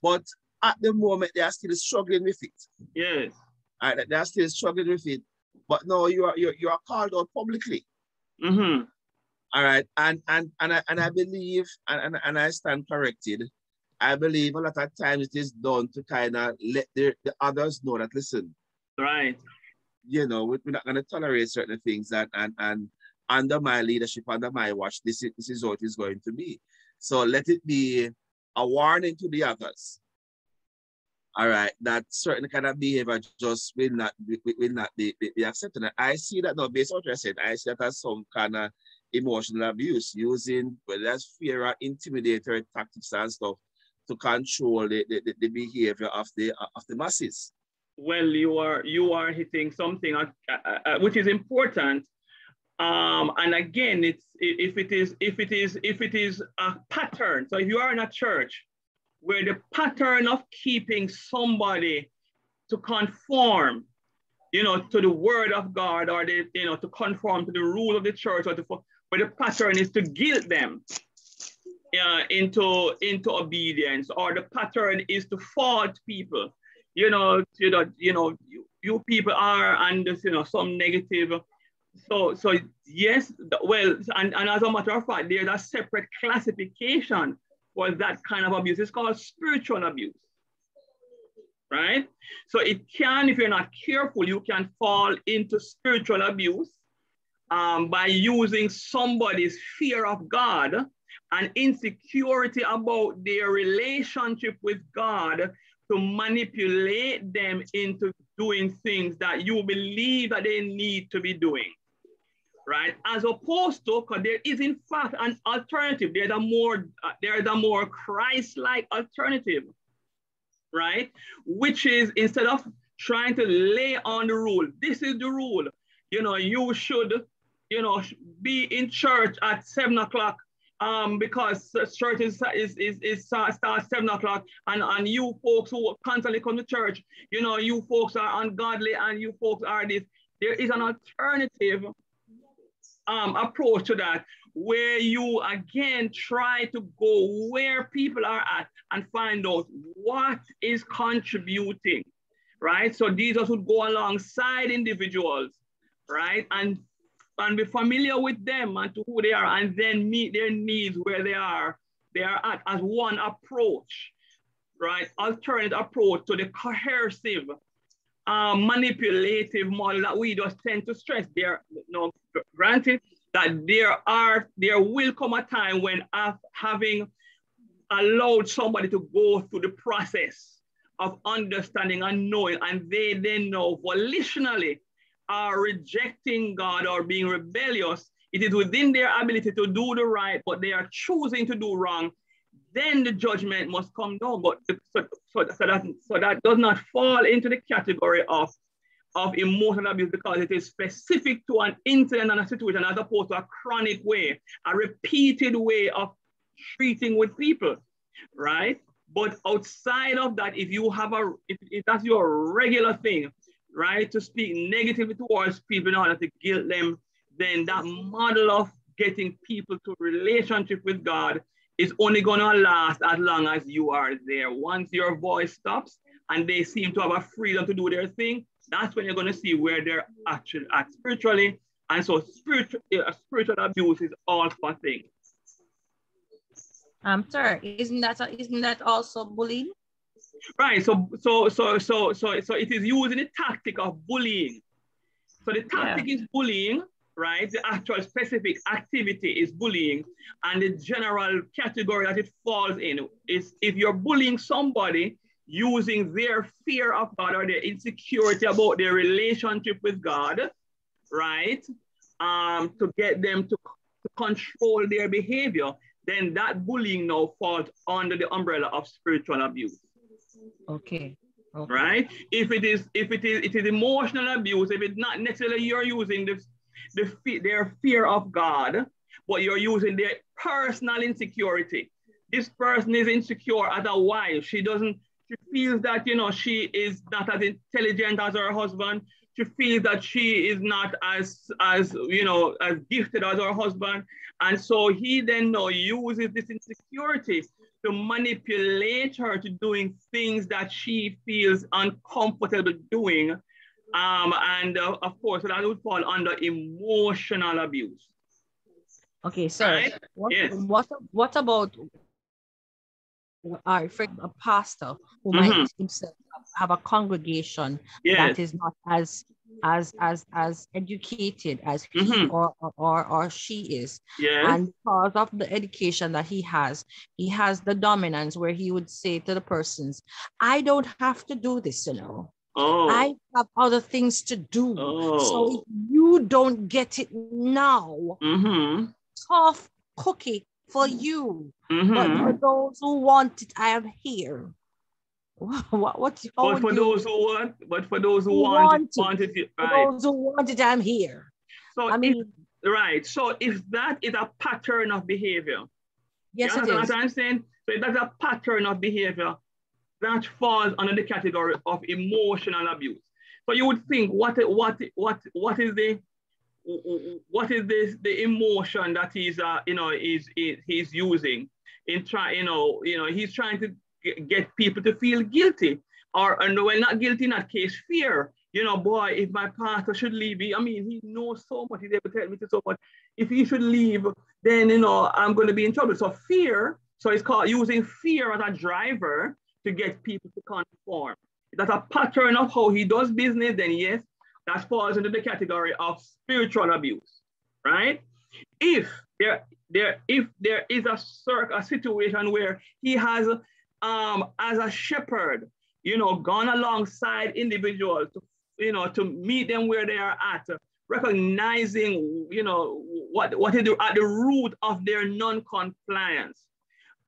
but at the moment they are still struggling with it. Yes, they are still struggling with it. But no, you are called out publicly. All right, and I believe, and I stand corrected, I believe a lot of times it is done to kind of let the others know that, listen, right, you know, we're not going to tolerate certain things, and under my leadership, under my watch, this is what it's going to be. So let it be a warning to the others. All right, that certain kind of behavior just will not be accepted. And I see that now, based on what I said, I see that as some kind of emotional abuse, using whether that's fear or intimidatory tactics and stuff to control the behavior of the masses. Well, you are hitting something which is important. And again, if it is a pattern. So if you are in a church where the pattern of keeping somebody to conform, you know, to the word of God, or to conform to the rule of the church, where the pattern is to guilt them into obedience, or the pattern is to fault people. You people are under some negative. So yes, well, and as a matter of fact, there's a separate classification for that kind of abuse. It's called spiritual abuse, right? So it can, if you're not careful, you can fall into spiritual abuse by using somebody's fear of God and insecurity about their relationship with God to manipulate them into doing things that you believe that they need to be doing, right? As opposed to, because there is in fact an alternative. There's a more Christ-like alternative, right? Which is, instead of trying to lay on the rule, this is the rule, you should, be in church at 7 o'clock, because church starts 7 o'clock, and you folks who constantly come to church, you know, you folks are ungodly and you folks are this. There is an alternative approach to that, where you again try to go where people are at and find out what is contributing, right? So Jesus would go alongside individuals, right? And be familiar with them and to who they are, and then meet their needs where they are at, as one approach, right? Alternate approach to the coercive, manipulative model that we just tend to stress. Granted that there will come a time when, having allowed somebody to go through the process of understanding and knowing, and they then know volitionally are rejecting God or being rebellious, it is within their ability to do the right, but they are choosing to do wrong, then the judgment must come down. But so that does not fall into the category of emotional abuse, because it is specific to an incident and a situation, as opposed to a chronic way, a repeated way of treating with people, right? But outside of that, if that's your regular thing, right, to speak negatively towards people in order to guilt them, then that model of getting people to relationship with God is only gonna last as long as you are there. Once your voice stops and they seem to have a freedom to do their thing, that's when you're gonna see where they're actually at spiritually. And so spiritual abuse is also a thing. Sir, isn't that also bullying? Right. So it is using the tactic of bullying. So the tactic is bullying, right? The actual specific activity is bullying, and the general category that it falls in is if you're bullying somebody using their fear of God or their insecurity about their relationship with God, right? To get them to control their behavior, then that bullying now falls under the umbrella of spiritual abuse. Okay. Right? If it is emotional abuse, if it's not necessarily you're using their fear of God, but you're using their personal insecurity. This person is insecure as a wife. She feels that, you know, she is not as intelligent as her husband. She feels that she is not as you know, as gifted as her husband. And so he then now uses this insecurity to manipulate her to doing things that she feels uncomfortable doing. Of course, that would fall under emotional abuse. Okay, sir. Right? What about a pastor who might himself have a congregation that is not as educated as he or she is, and because of the education that he has the dominance where he would say to the persons, I don't have to do this, you know. I have other things to do. So if you don't get it now, tough cookie for you. But for those who want it, I am here. But for those who want it, I'm here. So so if that is a pattern of behavior, yes, it is. What I'm saying? So if that's a pattern of behavior, that falls under the category of emotional abuse. So you would think, what is the emotion that he's he's using in he's trying to get people to feel guilty, or not guilty in that case, fear. You know, boy, if my pastor should leave, I mean, he knows so much, he's able to tell me so much. If he should leave, then, you know, I'm going to be in trouble. So fear, so it's called using fear as a driver to get people to conform. That's a pattern of how he does business, then yes, that falls into the category of spiritual abuse, right? If there is a situation where he has, as a shepherd, you know, gone alongside individuals to meet them where they are at, recognizing, you know, what is at the root of their non-compliance.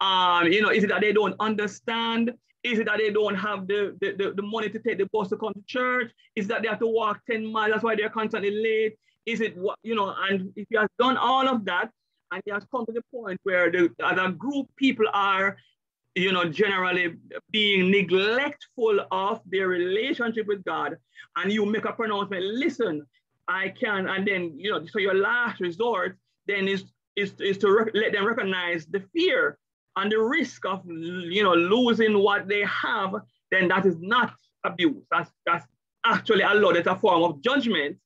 Is it that they don't understand? Is it that they don't have the money to take the bus to come to church? Is it that they have to walk 10 miles? That's why they're constantly late. Is it what, and if he has done all of that, And it has come to the point where as a group, people are, generally being neglectful of their relationship with God. And you make a pronouncement, listen, I can, and then, so your last resort then is to let them recognize the fear and the risk of, losing what they have. Then that is not abuse. That's actually allowed as a form of judgment,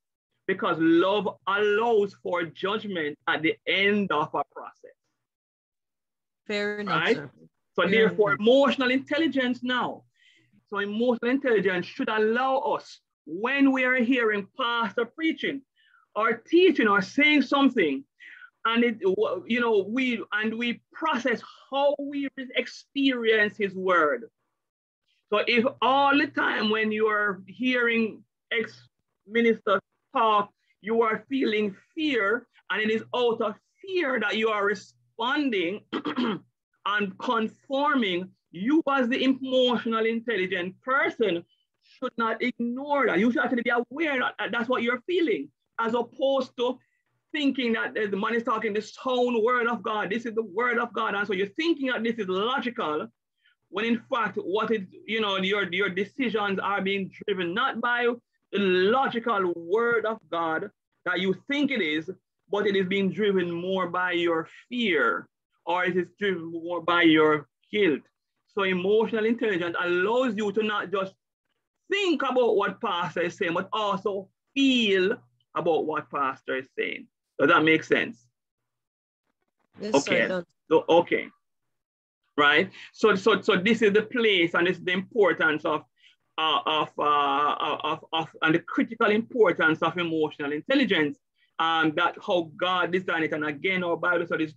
because love allows for judgment at the end of a process. Fair enough, right? sir. So Fair therefore, enough. emotional intelligence now. So emotional intelligence should allow us, when we are hearing pastor preaching or teaching or saying something, and we process how we experience his word. So if all the time when you are hearing ex-minister talk, you are feeling fear, and it is out of fear that you are responding and conforming, you as the emotional intelligent person should not ignore that. You should actually be aware that that's what you're feeling, as opposed to thinking that the man is talking the sound word of God. This is the word of God. And so you're thinking that this is logical, when in fact, what is, your decisions are being driven not by the logical word of God that you think it is, but it is being driven more by your fear, or it is driven more by your guilt. So emotional intelligence allows you to not just think about what pastor is saying, but also feel about what pastor is saying. Does that make sense? Yes, okay. Sir, So, okay. Right. So this is the place, and this is the importance of and the critical importance of emotional intelligence, and that how God designed it. And again, our Bible studies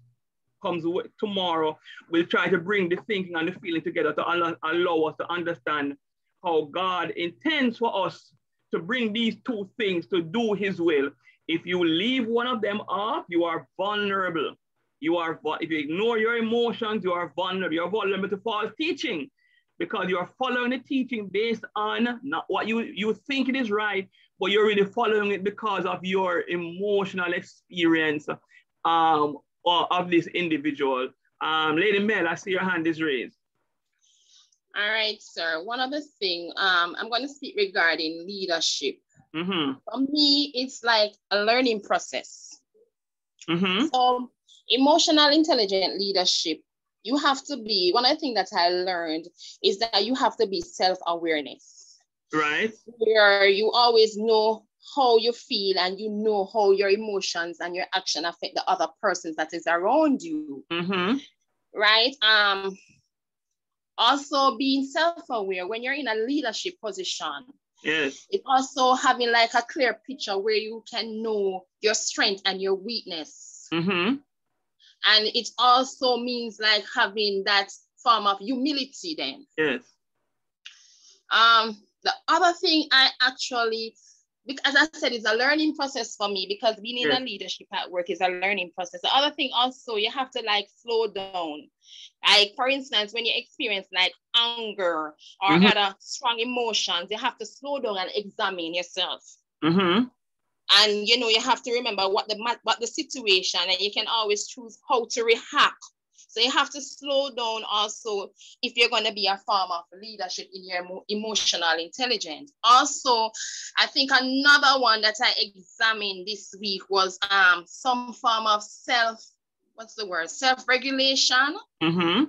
comes tomorrow. We'll try to bring the thinking and the feeling together to allow us to understand how God intends for us to bring these two things to do his will. If you leave one of them off, you are vulnerable. If you ignore your emotions, you are vulnerable. You're vulnerable to false teaching, because you are following the teaching based on not what you think it is right, but you're really following it because of your emotional experience of this individual. Lady Mel, I see your hand is raised. All right, sir. One other thing, I'm going to speak regarding leadership. Mm-hmm. For me, it's like a learning process. Mm-hmm. So emotional intelligent leadership, you have to be, one of the things that I learned is that you have to be self-awareness. Right. Where you always know how you feel, and you know how your emotions and your action affect the other persons that is around you. Mm-hmm. Right. Also being self-aware when you're in a leadership position. Yes. It's also having like a clear picture where you can know your strength and your weakness. Mm-hmm. And it also means like having that form of humility then. Yes. The other thing I actually, as I said, it's a learning process for me, because being in a leadership at work is a learning process. The other thing also, you have to like slow down. Like for instance, when you experience like anger or other strong emotions, you have to slow down and examine yourself. Mm-hmm. And you have to remember what the situation, and you can always choose how to react. So you have to slow down also if you're going to be a form of leadership in your emotional intelligence. Also, I think another one that I examined this week was some form of self-regulation. Mm-hmm.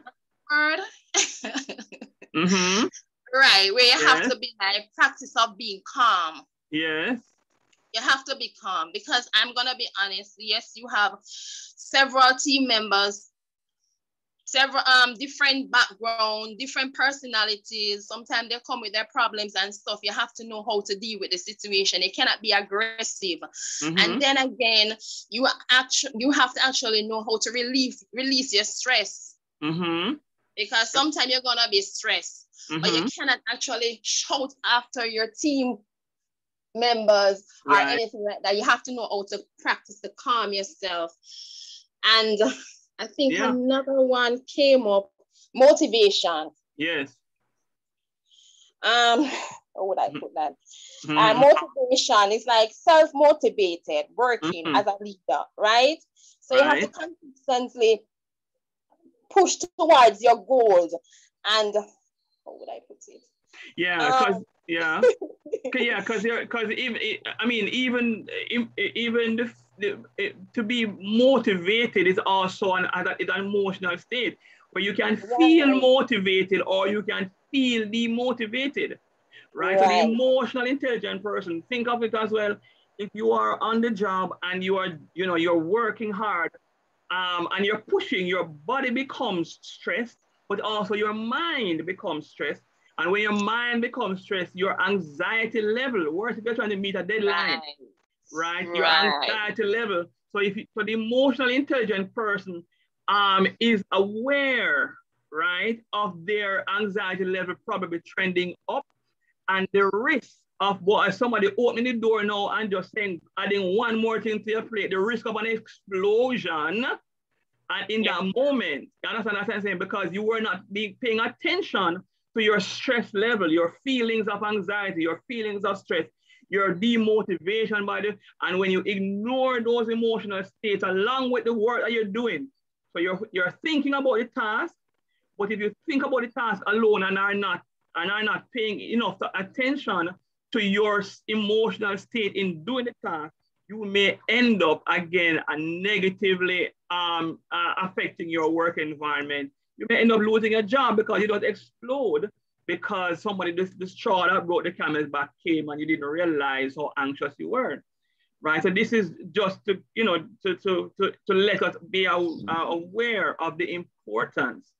Word. Mm-hmm. Right, where you have to be like practice of being calm. Yes. You have to be calm, because I'm going to be honest. Yes, you have several team members, several different background, different personalities. Sometimes they come with their problems and stuff. You have to know how to deal with the situation. You cannot be aggressive. Mm-hmm. And then again, you have to actually know how to release your stress. Mm-hmm. Because sometimes you're going to be stressed, but you cannot actually shout after your team members or anything like that. You have to know how to practice to calm yourself. And I think another one came up, motivation. Yes. how would I put that? Motivation is like self-motivated, working as a leader, right? So you have to consistently push towards your goals. And how would I put it? Yeah, because even to be motivated is also an emotional state where you can feel motivated or you can feel demotivated, right? So the emotional intelligent person, think of it as well. If you are on the job and you're working hard, and you're pushing, your body becomes stressed, but also your mind becomes stressed. And when your mind becomes stressed, your anxiety level, worse if you're trying to meet a deadline, right? Your anxiety level. So the emotional intelligent person is aware, right, of their anxiety level probably trending up, and the risk of somebody opening the door now and just saying, adding one more thing to your plate, the risk of an explosion. And in that moment, you understand what I'm saying? Because you were not paying attention to your stress level, your feelings of anxiety, your feelings of stress, your demotivation and when you ignore those emotional states along with the work that you're doing. So you're thinking about the task, but if you think about the task alone and are not paying enough attention to your emotional state in doing the task, you may end up again negatively affecting your work environment. You may end up losing a job because you don't explode because somebody the straw that broke the camel's back came and you didn't realize how anxious you were, right? So this is just to let us be aware of the importance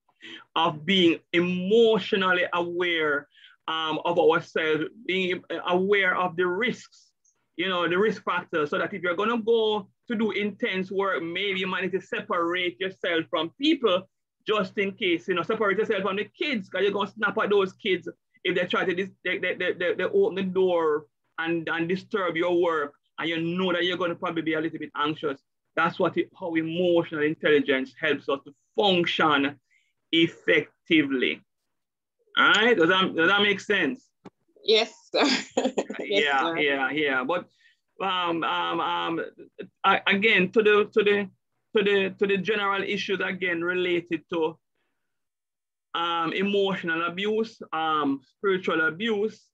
of being emotionally aware of ourselves, being aware of the risks, the risk factors, so that if you're going to go to do intense work, maybe you might need to separate yourself from people just in case, separate yourself from the kids, because you're going to snap at those kids if they try to they open the door and disturb your work, and you know that you're going to probably be a little bit anxious. That's how emotional intelligence helps us to function effectively. All right, does that make sense? Yes, sir. Yes, sir. Yeah. But again, to the general issues again related to emotional abuse, spiritual abuse.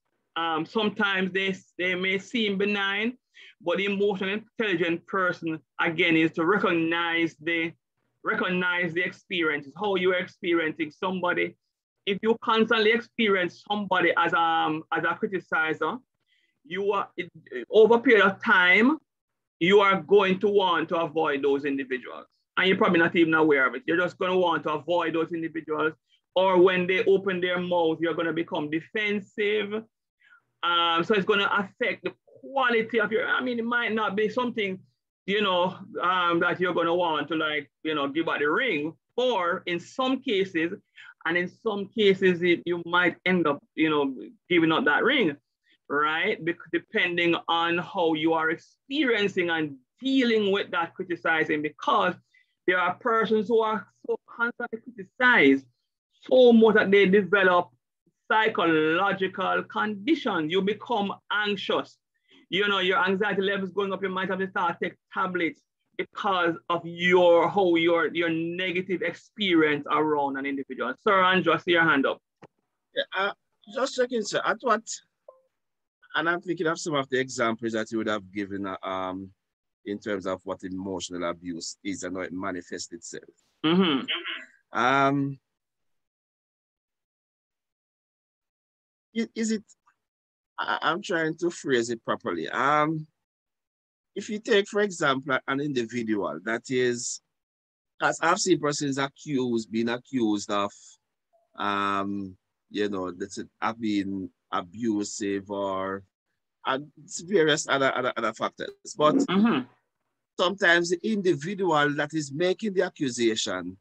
Sometimes they may seem benign, but the emotional intelligent person again is to recognize the experiences, how you're experiencing somebody. If you constantly experience somebody as a criticizer, you are over a period of time, you are going to want to avoid those individuals. And you're probably not even aware of it. You're just going to want to avoid those individuals. Or when they open their mouth, you're going to become defensive. So it's going to affect the quality of it might not be something, that you're going to want to give out the ring. Or in some cases, you might end up, giving up that ring, right? Depending on how you are experiencing and dealing with that criticizing, because there are persons who are so constantly criticized so much that they develop psychological conditions. You become anxious. Your anxiety levels going up. You might have to start take tablets because of your negative experience around an individual. Sir Andrew, I see your hand up. Yeah, just checking, sir. At what? And I'm thinking of some of the examples that you would have given in terms of what emotional abuse is and how it manifests itself. Mm-hmm. Is it? I'm trying to phrase it properly. If you take, for example, an individual that is, as I've seen persons being accused of, that have been abusive or various other factors. But sometimes the individual that is making the accusation,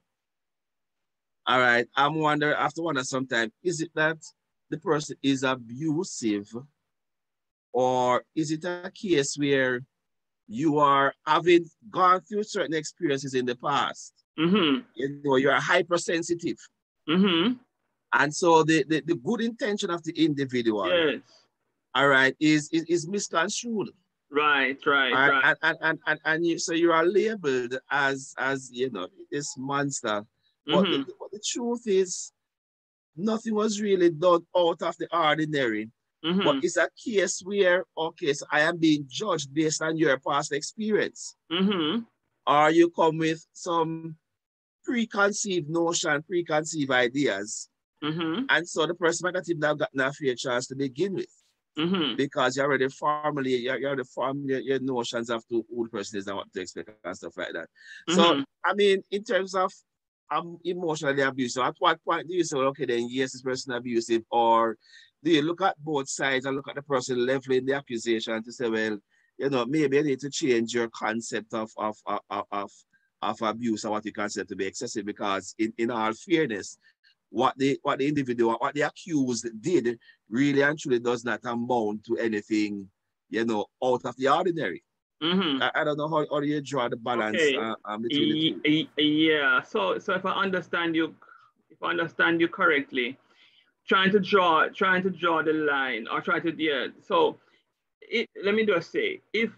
all right, I'm wondering sometimes, is it that the person is abusive, or is it a case where you are having gone through certain experiences in the past? You're hypersensitive. And so the good intention of the individual all right, is misconstrued. Right. And so you are labeled as this monster. But the truth is, nothing was really done out of the ordinary. But it's a case where, okay, so I am being judged based on your past experience. Or you come with some preconceived notion, preconceived ideas. And so the person might not even have gotten a fair chance to begin with. Because you already formally, your notions of who the person is and what to expect and stuff like that. So, I mean, in terms of emotionally abusive, at what point do you say, okay, then yes, this person abusive, or do you look at both sides and look at the person leveling the accusation to say, well, maybe you need to change your concept of abuse or what you consider to be excessive, because in all fairness, what the individual, what the accused did really and truly does not amount to anything, out of the ordinary. I don't know how do you draw the balance between the two. Yeah. So if I understand you correctly, trying to draw the line, or So let me just say, if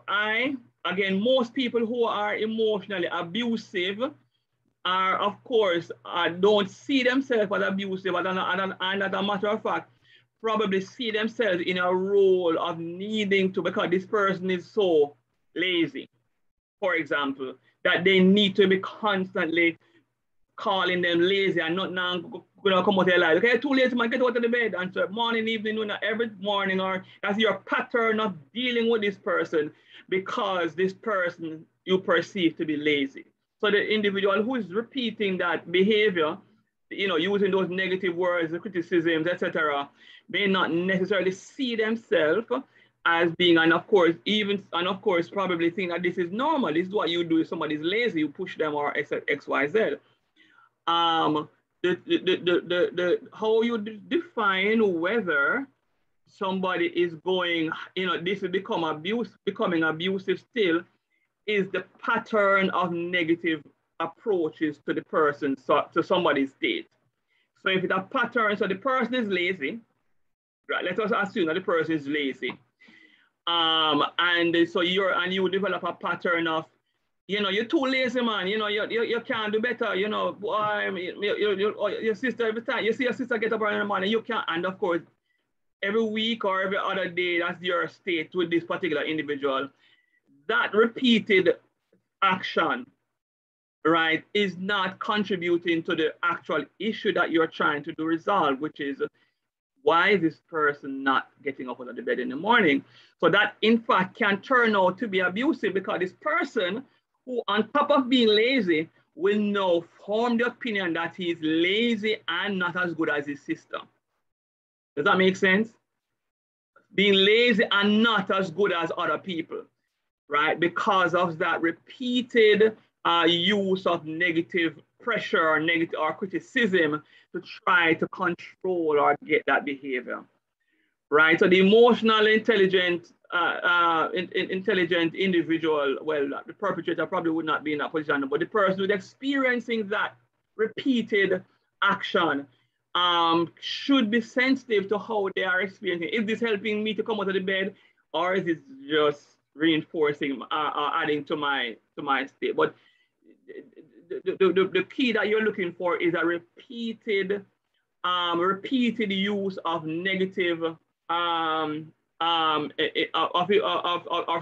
I, again, most people who are emotionally abusive are, of course, don't see themselves as abusive, and as a matter of fact, probably see themselves in a role of needing to, because this person is so lazy, for example, that they need to be constantly calling them lazy and not now gonna come out of their life. Okay, too lazy, man, get out of the bed. And so morning, evening, every morning, or that's your pattern of dealing with this person, because this person you perceive to be lazy. So the individual who is repeating that behavior, using those negative words, the criticisms, etc., may not necessarily see themselves as being, and of course probably think that this is normal. This is what you do if somebody's lazy, you push them, or X, Y, Z. How you define whether somebody is going, this will becoming abusive still, is the pattern of negative approaches to the person, to somebody's state. So if it's a pattern, so the person is lazy, right? Let us assume that the person is lazy. And so you develop a pattern of, you're too lazy, man. You can't do better. Boy, your sister, every time you see your sister get up in the morning, you can't. And of course, every week or every other day, that's your state with this particular individual. That repeated action, right, is not contributing to the actual issue that you're trying to resolve, which is, why is this person not getting up out of the bed in the morning? So that, in fact, can turn out to be abusive, because this person, who on top of being lazy, will now form the opinion that he's lazy and not as good as his sister. Does that make sense? Being lazy and not as good as other people, right? Because of that repeated use of negative pressure or criticism to try to control or get that behavior, right? So the emotionally intelligent individual, well, the perpetrator probably would not be in that position, but the person who's experiencing that repeated action should be sensitive to how they are experiencing. Is this helping me to come out of the bed, or is it just reinforcing or adding to my state? But the key that you're looking for is a repeated use of negative of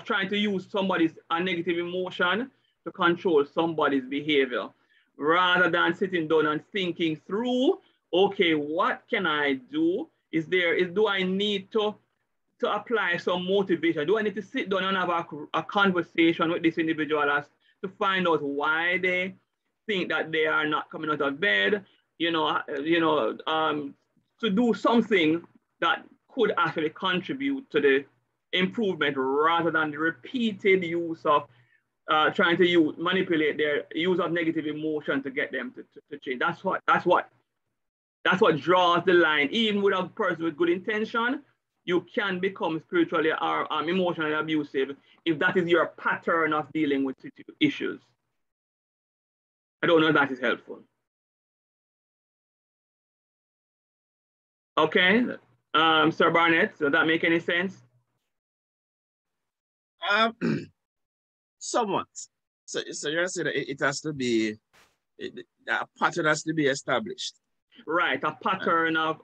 trying to use somebody's negative emotion to control somebody's behavior, rather than sitting down and thinking through, okay, what can I do? Do I need to apply some motivation? Do I need to sit down and have a conversation with this individual to find out why they think that they are not coming out of bed, to do something that could actually contribute to the improvement, rather than the repeated use of trying to manipulate their use of negative emotion to get them to change. That's what draws the line. Even with a person with good intention, you can become spiritually or emotionally abusive if that is your pattern of dealing with issues. I don't know if that is helpful. Okay. Sir Barnett, does that make any sense? Somewhat. So you're saying that it has to be, a pattern has to be established. Right, a pattern of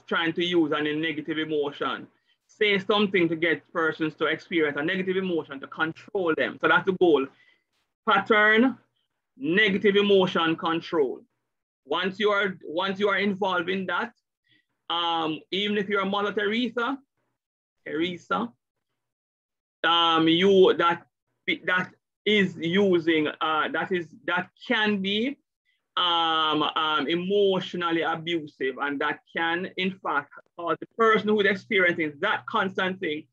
trying to use a negative emotion. Say something to get persons to experience a negative emotion, to control them. So that's the goal. Pattern, negative emotion control. Once you are involved in that, even if you're a Mother Teresa, that is using that can be emotionally abusive, and that can in fact cause the person who is experiencing that constant thing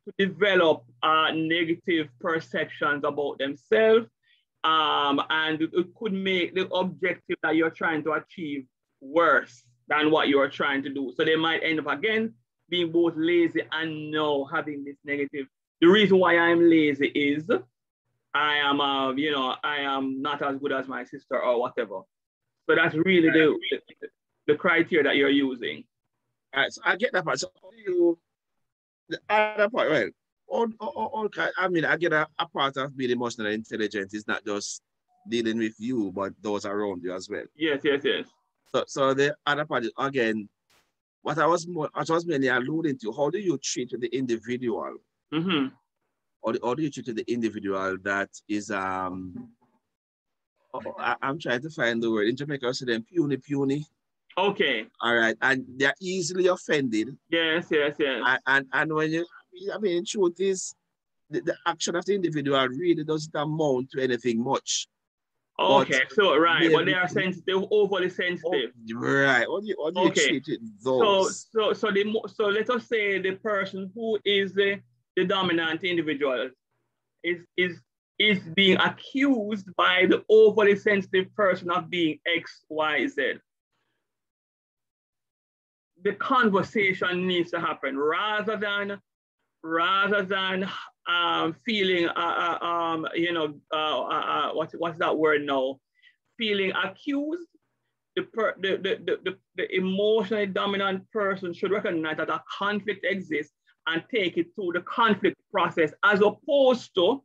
to develop negative perceptions about themselves, and it could make the objective that you're trying to achieve worse than what you're trying to do. So they might end up again being both lazy and now having this negative. The reason why I'm lazy is I am not as good as my sister or whatever. So that's really the criteria that you're using. All right, so I get that part. So the other part, well, I mean, I get a part of being emotionally intelligent is not just dealing with you, but those around you as well. Yes. So the other part is, again, what I was mainly alluding to, how do you treat the individual? Mm-hmm. Or do you treat the individual that is I'm trying to find the word. In Jamaica, I say them puny. Okay. All right, and they're easily offended. Yes. And when the truth is, the action of the individual really doesn't amount to anything much. Okay, but they are sensitive, overly sensitive. Right. What do you treat those? So let us say the person who is the dominant individual is being accused by the overly sensitive person of being X, Y, Z. The conversation needs to happen rather than feeling what's that word now? Feeling accused. The emotionally dominant person should recognize that a conflict exists and take it through the conflict process, as opposed to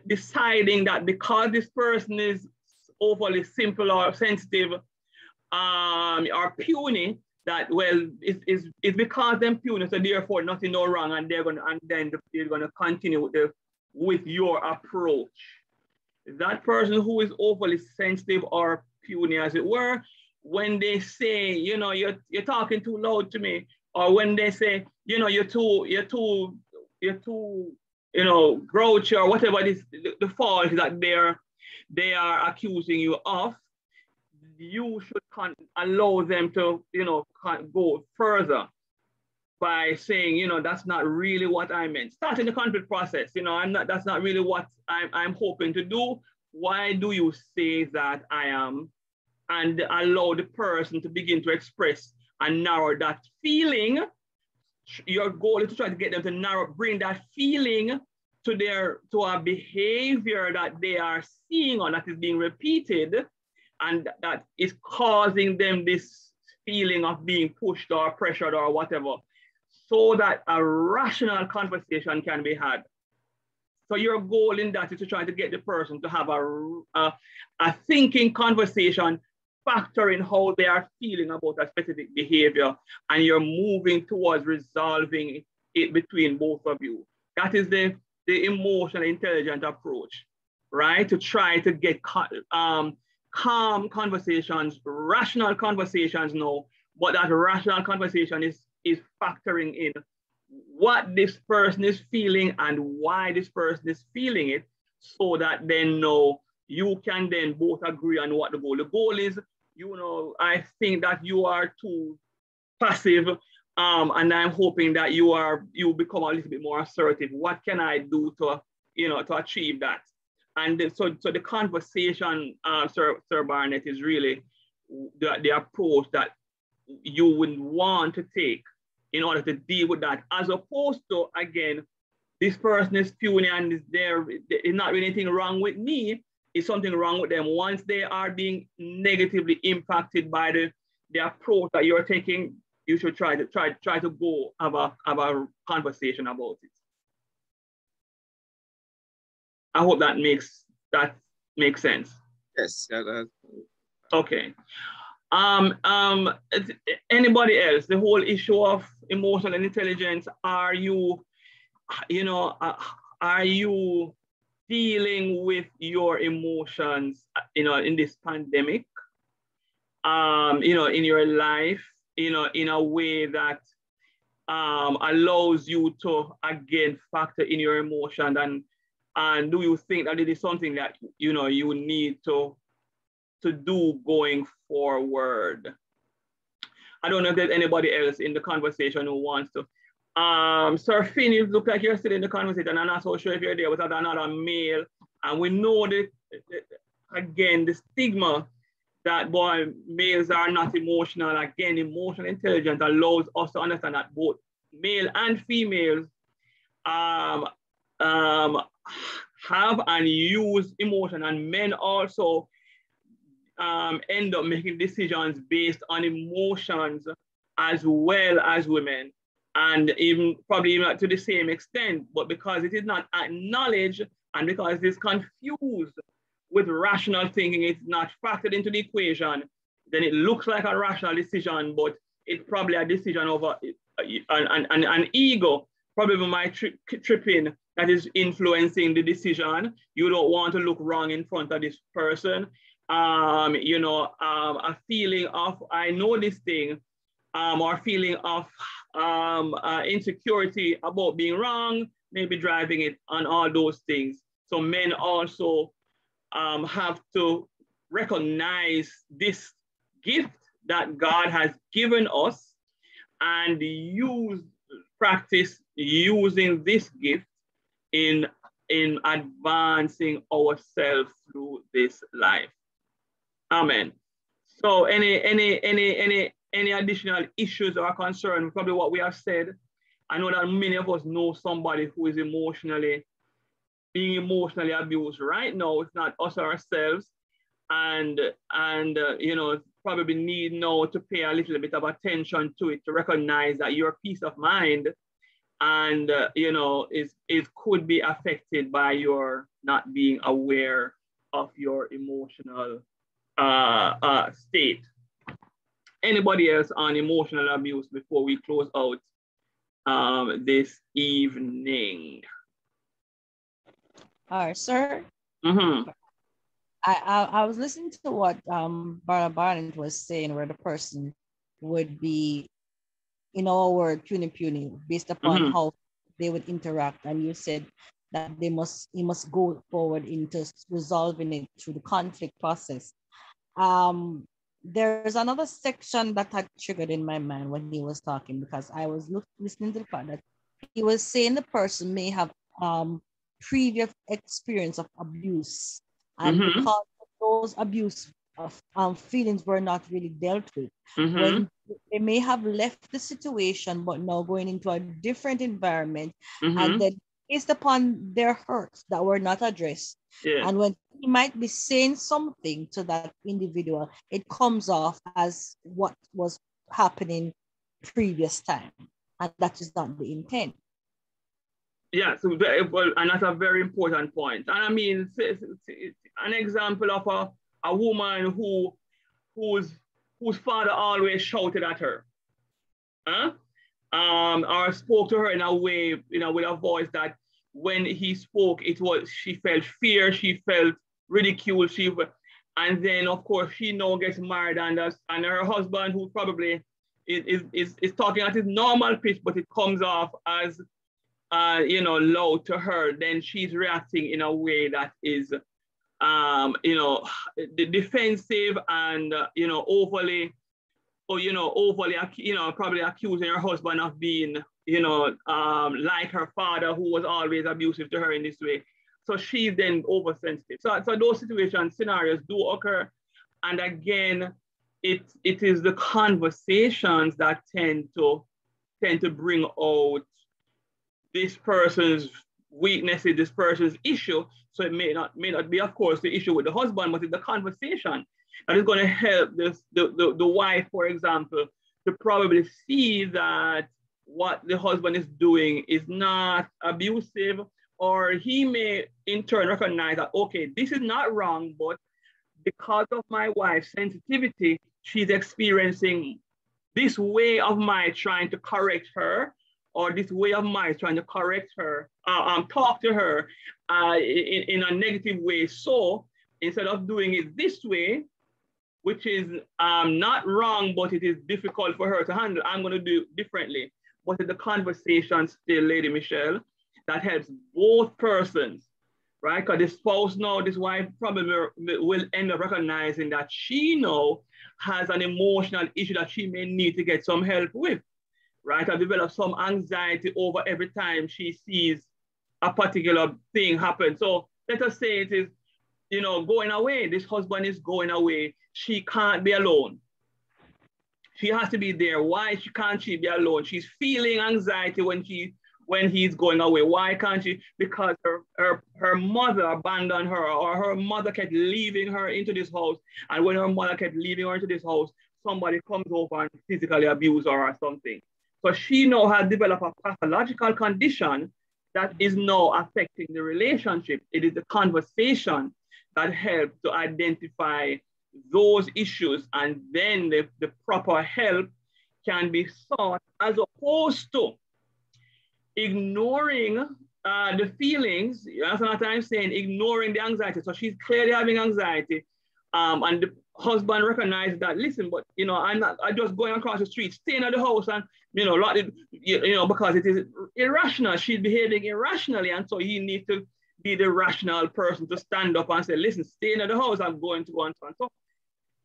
deciding that because this person is overly simple or sensitive or puny, that it's because they're puny, so therefore nothing no wrong, and they're gonna continue with your approach. That person who is overly sensitive or puny, as it were, when they say, you're talking too loud to me, or when they say, you're too grouchy, or whatever it is, the fault that they are accusing you of, you should allow them to, go further by saying, that's not really what I meant. Starting the conflict process, that's not really what I'm hoping to do. Why do you say that I am? And allow the person to begin to express and narrow that feeling. Your goal is to try to get them to bring that feeling to a behavior that they are seeing or that is being repeated, and that is causing them this feeling of being pushed or pressured or whatever, so that a rational conversation can be had. So your goal in that is to try to get the person to have a thinking conversation, factoring how they are feeling about a specific behavior, and you're moving towards resolving it between both of you. That is the emotional intelligent approach, right? To try to get calm conversations, rational conversations now, but that rational conversation is factoring in what this person is feeling and why this person is feeling it, so that then you can then both agree on what the goal is. I think that you are too passive, and I'm hoping that you become a little bit more assertive. What can I do to achieve that? And so the conversation, Sir Barnett, is really the approach that you would want to take in order to deal with that, as opposed to, again, this person is puny and there's not really anything wrong with me, it's something wrong with them. Once they are being negatively impacted by the approach that you're taking, you should try to go have a conversation about it. I hope that makes sense. Yes. Okay. Anybody else? The whole issue of emotional intelligence. Are you dealing with your emotions, in this pandemic? In your life, in a way that allows you to again factor in your emotion, and do you think that it is something that you need to do going forward? I don't know if there's anybody else in the conversation who wants to. Sir Finn, you look like you're still in the conversation. I'm not so sure if you're there with another male. And we know that, again, the stigma that males are not emotional. Again, emotional intelligence allows us to understand that both male and females have and use emotion, and men also end up making decisions based on emotions as well as women, and probably even to the same extent. But because it is not acknowledged, and because it is confused with rational thinking, it's not factored into the equation, then it looks like a rational decision, but it's probably a decision over an ego, probably might trip in, that is influencing the decision. You don't want to look wrong in front of this person. A feeling of, I know this thing, or feeling of insecurity about being wrong, maybe driving it on all those things. So men also have to recognize this gift that God has given us and practice using this gift in advancing ourselves through this life. Amen. So any additional issues or concerns, probably what we have said. I know that many of us know somebody who is being emotionally abused right now. It's not us ourselves, and probably need now to pay a little bit of attention to it, to recognize that your peace of mind and it could be affected by your not being aware of your emotional state. Anybody else on emotional abuse before we close out this evening? All right, sir. Mm-hmm. I was listening to what Brother Barnett was saying, where the person would be, in our word, puny, based upon how they would interact. And you said that he must go forward into resolving it through the conflict process. There's another section that had triggered in my mind when he was talking, because I was listening to the fact that he was saying the person may have previous experience of abuse, and because those abuse of feelings were not really dealt with, when they may have left the situation but now going into a different environment, and then based upon their hurts that were not addressed, and when he might be saying something to that individual, it comes off as what was happening previous time, and that is not the intent. Yeah, so and that's a very important point. And I mean, an example of a woman whose father always shouted at her, or spoke to her in a way, with a voice that when he spoke, she felt fear, she felt ridicule, and then of course she now gets married, and her husband, who probably is talking at his normal pitch, but it comes off as low to her, then she's reacting in a way that is defensive and overly, probably accusing her husband of being like her father, who was always abusive to her in this way. So she's then oversensitive. So those scenarios do occur, and again, it is the conversations that tend to bring out this person's weaknesses, this person's issue. So it may not be, of course, the issue with the husband, but it's the conversation that is going to help the wife, for example, to probably see that what the husband is doing is not abusive, or he may in turn recognize that, okay, this is not wrong, but because of my wife's sensitivity, she's experiencing this way of mine trying to correct her, or this way of mine trying to correct her, talk to her in a negative way. So instead of doing it this way, which is not wrong, but it is difficult for her to handle, I'm going to do it differently. But in the conversation still, Lady Michelle, that helps both persons, right? Because the spouse now, this wife probably will end up recognizing that she now has an emotional issue that she may need to get some help with, right? And develop some anxiety over every time she sees a particular thing happen. So let us say it is, you know, going away. This husband is going away. She can't be alone. She has to be there. Why can't she be alone? She's feeling anxiety when he's going away. Why can't she? Because her mother abandoned her, or her mother kept leaving her into this house. And when her mother kept leaving her into this house, somebody comes over and physically abuses her or something. So she now has developed a pathological condition that is now affecting the relationship. It is the conversation that helps to identify those issues, and then the proper help can be sought, as opposed to ignoring the feelings. That's what I'm saying, ignoring the anxiety. So she's clearly having anxiety, and the husband recognizes that, listen, but you know, I'm just going across the street, staying at the house, and you know, because it is irrational. She's behaving irrationally, and so he needs to be the rational person to stand up and say, listen, staying at the house, I'm going to go and so on. So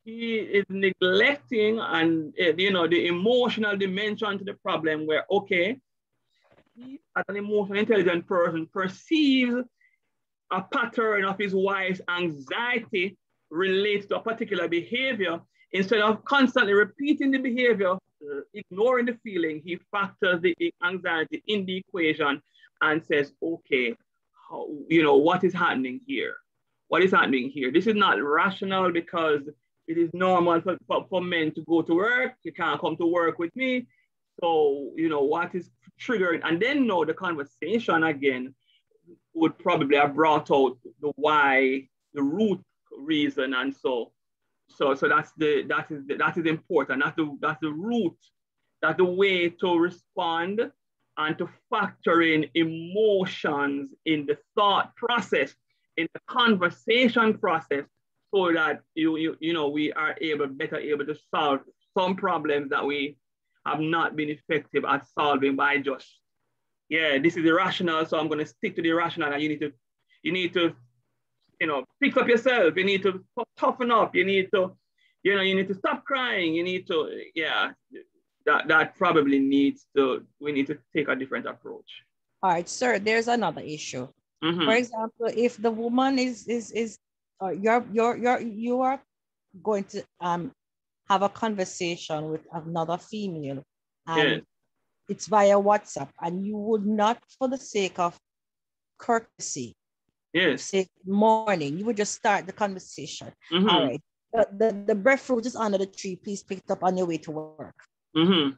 he is neglecting, and you know, the emotional dimension to the problem, where, okay, he, as an emotionally intelligent person, perceives a pattern of his wife's anxiety relates to a particular behavior. Instead of constantly repeating the behavior, ignoring the feeling, he factors the anxiety in the equation and says, okay, you know, what is happening here? What is happening here? This is not rational, because it is normal for men to go to work. You can't come to work with me. So, you know, what is triggering? And then the conversation again would probably have brought out the why, the root reason. And so that is important. That's the root, that's the way to respond and to factor in emotions in the thought process, in the conversation process, so that you know, we are better able to solve some problems that we have not been effective at solving by just, yeah, this is irrational, so I'm going to stick to the irrational. And you need to you know, pick up yourself. You need to toughen up. You need to, you know, you need to stop crying. You need to, yeah, that probably we need to take a different approach. All right, sir, there's another issue. For example, if the woman you are going to have a conversation with another female, and it's via WhatsApp, and you would not, for the sake of courtesy, say good morning, you would just start the conversation. All right, the breadfruit is under the tree, please pick it up on your way to work. And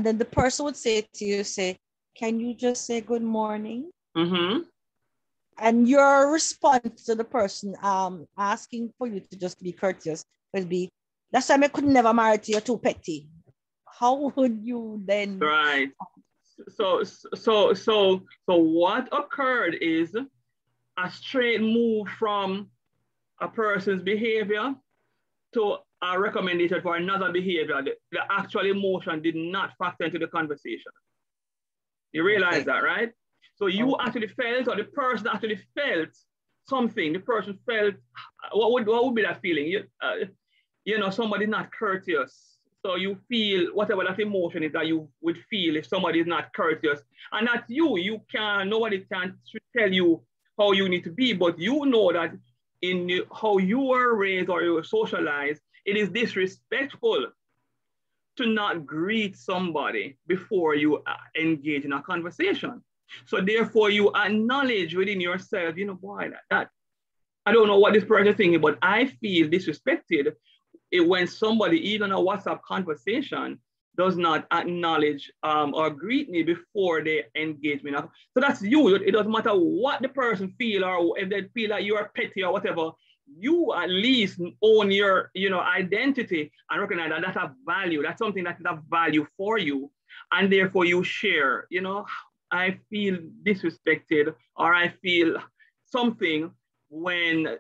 then the person would say to you, can you just say good morning? And your response to the person asking for you to just be courteous would be, that's why I could never marry you, you're too petty. How would you then? Right. So what occurred is a straight move from a person's behavior to a recommendation for another behavior. The actual emotion did not factor into the conversation. You realize that, right? So you actually felt, or the person actually felt something. The person felt, what would be that feeling? You know, somebody not courteous. So you feel whatever that emotion is that you would feel if somebody is not courteous. And that's nobody can tell you how you need to be, but you know that in how you were raised or you were socialized, it is disrespectful to not greet somebody before you engage in a conversation. So therefore you acknowledge within yourself, you know, boy, I don't know what this person is thinking, but I feel disrespected when somebody, even a WhatsApp conversation, does not acknowledge or greet me before they engage me. So that's you. It doesn't matter what the person feel, or if they feel like you are petty or whatever, you at least own your identity and recognize that that's a value. That's something that is of value for you. And therefore you share, I feel disrespected, or I feel something when,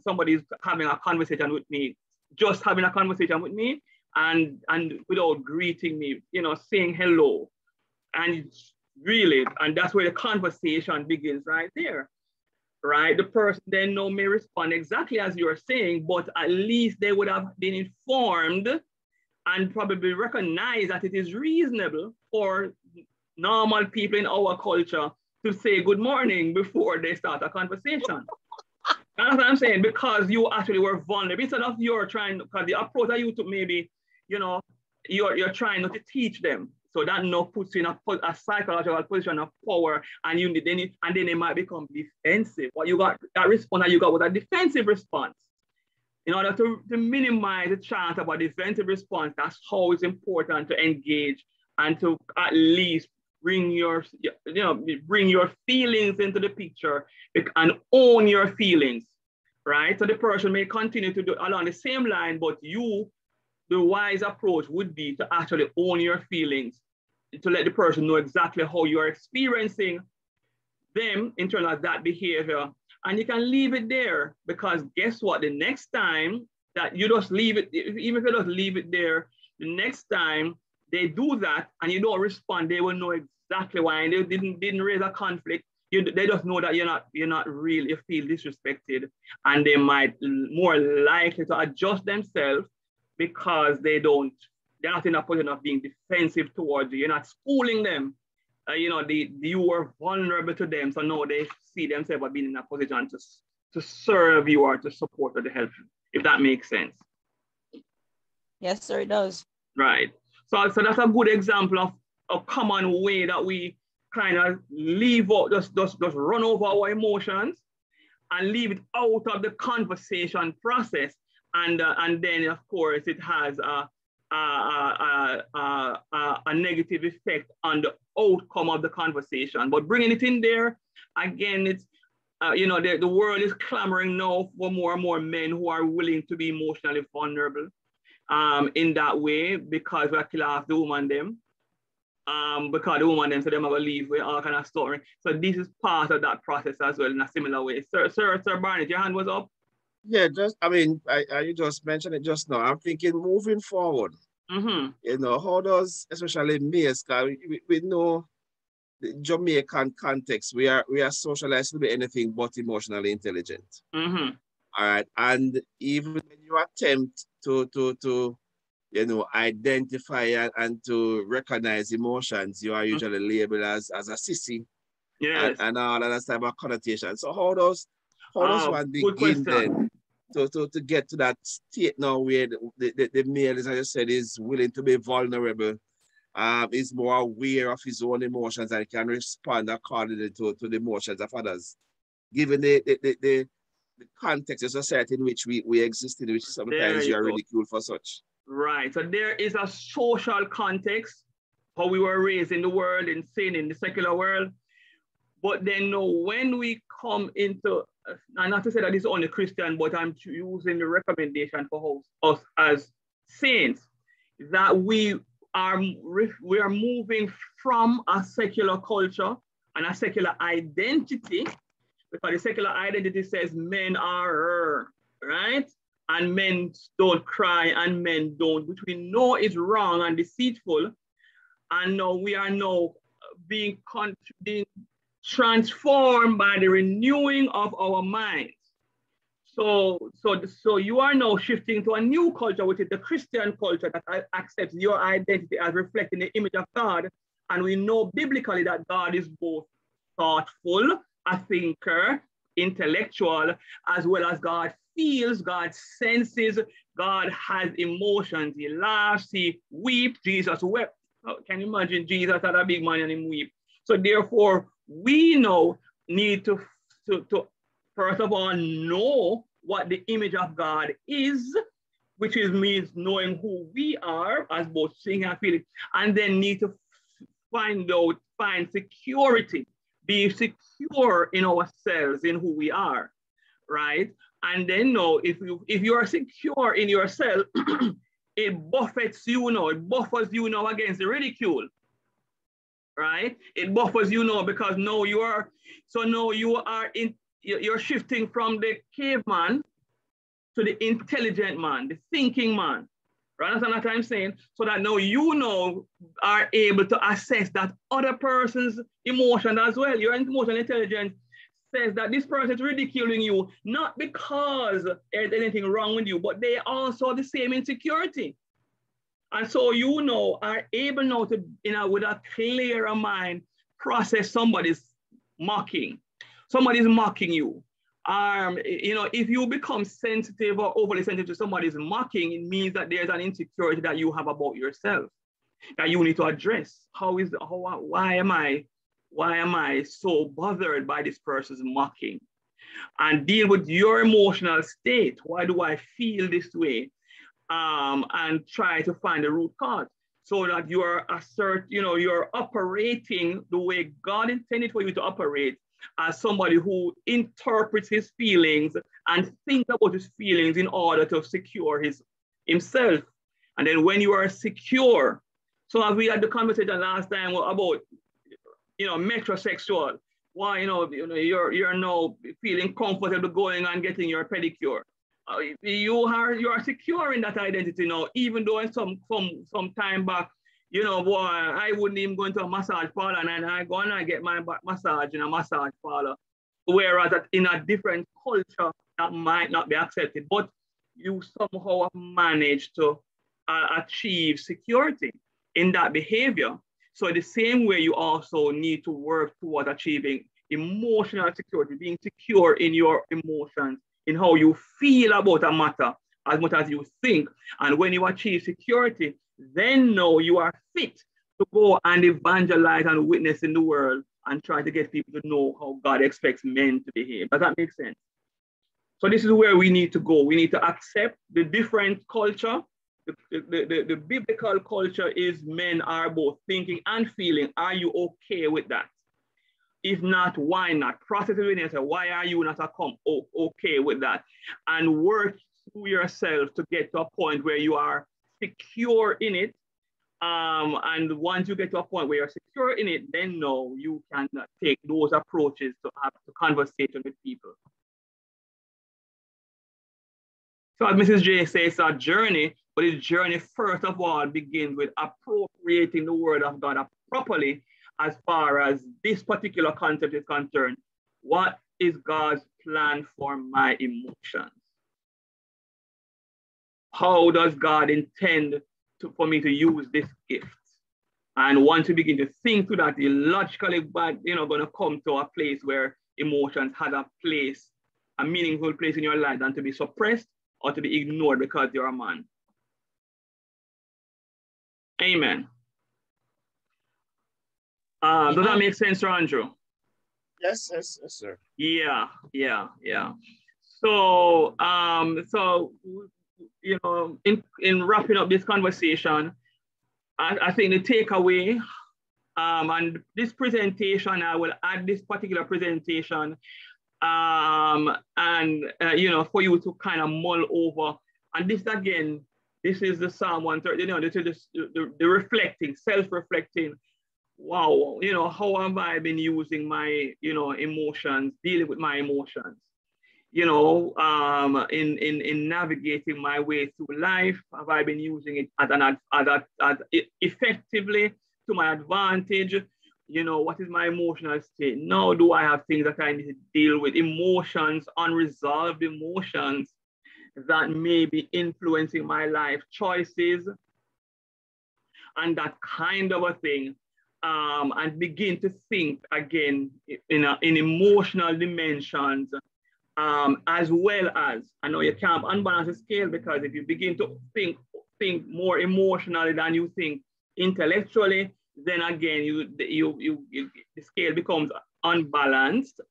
somebody's having a conversation with me, just having a conversation with me and without greeting me, saying hello. And really, and that's where the conversation begins right there, right? The person then may respond exactly as you're saying, but at least they would have been informed and probably recognize that it is reasonable for normal people in our culture to say good morning before they start a conversation. That's what I'm saying, because you actually were vulnerable. Instead of you're trying, because the approach that you took, maybe, you're trying not to teach them. So that puts you in a psychological position of power, and then they might become defensive. What you got, that response that you got was a defensive response. In order to minimize the chance of a defensive response, that's how it's important to engage and to at least bring your feelings into the picture and own your feelings, right? So the person may continue to do along the same line, but the wise approach would be to actually own your feelings, to let the person know exactly how you're experiencing them in terms of that behavior. And you can leave it there, because guess what? The next time that you just leave it, even if you just leave it there, the next time they do that and you don't respond, they will know exactly why. And they didn't raise a conflict. They just know that you're not real, you feel disrespected, and they might more likely to adjust themselves because they're not in a position of being defensive towards you. You're not schooling them. You were vulnerable to them, so now they see themselves as being in a position to serve you or to support or to help you, if that makes sense. Yes, sir, it does. Right. So that's a good example of a common way that we kind of leave out, just run over our emotions and leave it out of the conversation process. And then, of course, it has a negative effect on the outcome of the conversation. But bringing it in there, again, it's, the world is clamoring now for more and more men who are willing to be emotionally vulnerable in that way, because we kill off the woman them. Because the woman them, so them are going to leave with all kind of story. So this is part of that process as well in a similar way. Sir Barnett, your hand was up? Yeah, you just mentioned it just now. I'm thinking moving forward, how does, especially males, because we know the Jamaican context, we are socialized to be anything but emotionally intelligent. All right. And even when you attempt to identify and to recognize emotions, you are usually labeled as a sissy. Yes. And all of that type of connotation. So how does one begin then to get to that state now where the male, as I just said, is willing to be vulnerable, is more aware of his own emotions and can respond accordingly to the emotions of others, given the context of society in which we exist in, which sometimes you are ridiculed for such. Right. So there is a social context, how we were raised in the world, in sin, in the secular world. But then when we come into, and not to say that it's only Christian, but I'm using the recommendation for us as saints, that we are moving from a secular culture and a secular identity, because the secular identity says men are, right? And men don't cry and men don't, which we know is wrong and deceitful. And now we are being transformed by the renewing of our minds. So you are now shifting to a new culture, which is the Christian culture that accepts your identity as reflecting the image of God. And we know biblically that God is both thoughtful, a thinker, intellectual, as well as God feels, God senses, God has emotions. He laughs, he weeps. Jesus wept. Can you imagine Jesus had a big man and him weep? So therefore, we now need to to first of all know what the image of God is, which means knowing who we are as both seeing and feeling, and then need to find security, be secure in ourselves, in who we are, right? And then know if you are secure in yourself, it buffets you now, it buffers you now against the ridicule, right? It buffers you now because now you're shifting from the caveman to the intelligent man, the thinking man. Right? That's what I'm saying. So that now you are able to assess that other person's emotion as well. Your emotional intelligence says that this person is ridiculing you, not because there's anything wrong with you, but they also have the same insecurity. And so are able now to, with a clearer mind, process somebody's mocking. Somebody's mocking you. If you become sensitive or overly sensitive to somebody's mocking, it means that there's an insecurity that you have about yourself that you need to address. Why am I so bothered by this person's mocking? And deal with your emotional state. Why do I feel this way? And try to find the root cause so that you're operating the way God intended for you to operate, as somebody who interprets his feelings and thinks about his feelings in order to secure himself. And then when you are secure, so as we had the conversation last time about, metrosexual, why, you're now feeling comfortable going and getting your pedicure. You are secure in that identity now, even though in some time back, boy, I wouldn't even go into a massage parlor and I go and I get my massage in a massage parlor. Whereas in a different culture, that might not be accepted, but you somehow have managed to achieve security in that behavior. So the same way, you also need to work towards achieving emotional security, being secure in your emotions, in how you feel about a matter as much as you think. And when you achieve security, then now you are fit to go and evangelize and witness in the world and try to get people to know how God expects men to behave. Does that make sense? So this is where we need to go. We need to accept the different culture. The biblical culture is men are both thinking and feeling. Are you okay with that? If not, why not? Process it and say, why are you not okay with that? And work through yourself to get to a point where you are secure in it. And once you get to a point where you're secure in it, then no, you can take those approaches to have a conversation with people. So as Mrs. J says, it's a journey, but this journey first of all begins with appropriating the word of God properly as far as this particular concept is concerned. What is God's plan for my emotions? How does God intend for me to use this gift? And once you begin to think to that, you're logically going to come to a place where emotions had a place, a meaningful place in your life, than to be suppressed or to be ignored because you're a man. Amen. Does that make sense, Andrew? Yes, sir. Yeah. So, in wrapping up this conversation, I think the takeaway, and this presentation, I will add this particular presentation, for you to kind of mull over. And this again, this is the Psalm 130, this is the reflecting, self-reflecting. Wow, how have I been using my, emotions, dealing with my emotions? In navigating my way through life, have I been using it as effectively to my advantage? What is my emotional state? Now, do I have things that I need to deal with? Emotions, unresolved emotions that may be influencing my life choices and that kind of a thing. And begin to think again in emotional dimensions, as well as, I know you can't unbalance the scale, because if you begin to think more emotionally than you think intellectually, then again the scale becomes unbalanced.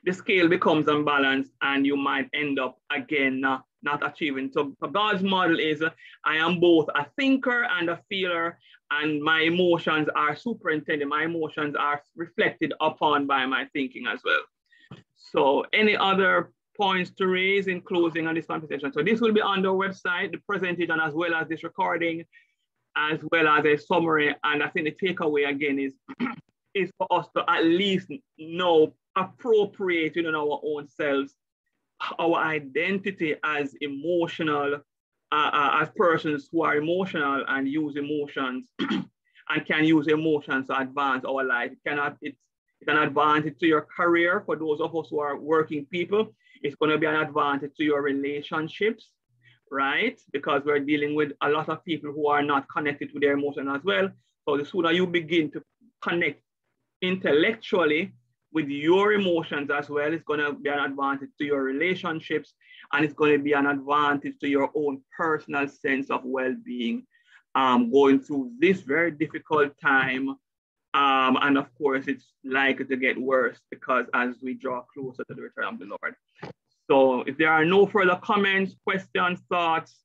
the scale becomes unbalanced and you might end up again not achieving. So God's model is I am both a thinker and a feeler, and my emotions are superintended. My emotions are reflected upon by my thinking as well. So any other points to raise in closing on this conversation? So this will be on the website, the presentation, as well as this recording, as well as a summary. And I think the takeaway again is for us to at least know, appropriate in our own selves, our identity as emotional, as persons who are emotional and use emotions and can use emotions to advance our life. It's an advantage to your career for those of us who are working people. It's going to be an advantage to your relationships, right? Because we're dealing with a lot of people who are not connected to their emotions as well. So the sooner you begin to connect intellectually with your emotions as well, it's going to be an advantage to your relationships, and it's going to be an advantage to your own personal sense of well-being going through this very difficult time. And of course, it's likely to get worse because as we draw closer to the return of the Lord. So if there are no further comments, questions, thoughts,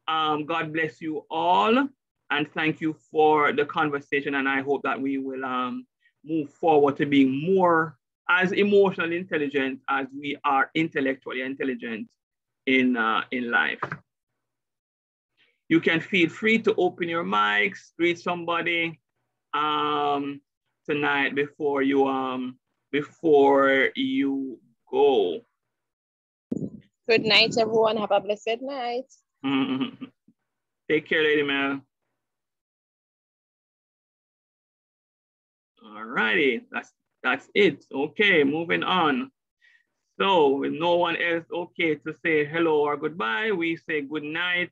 God bless you all. And thank you for the conversation. And I hope that we will move forward to being more as emotionally intelligent as we are intellectually intelligent in life. You can feel free to open your mics, greet somebody tonight before you go. Good night, everyone. Have a blessed night. Take care, Lady Mel. All righty, that's it. Okay, moving on. So with no one else okay to say hello or goodbye, we say good night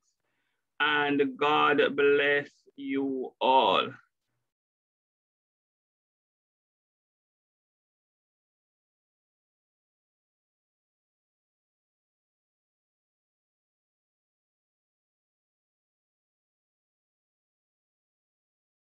and God bless you all.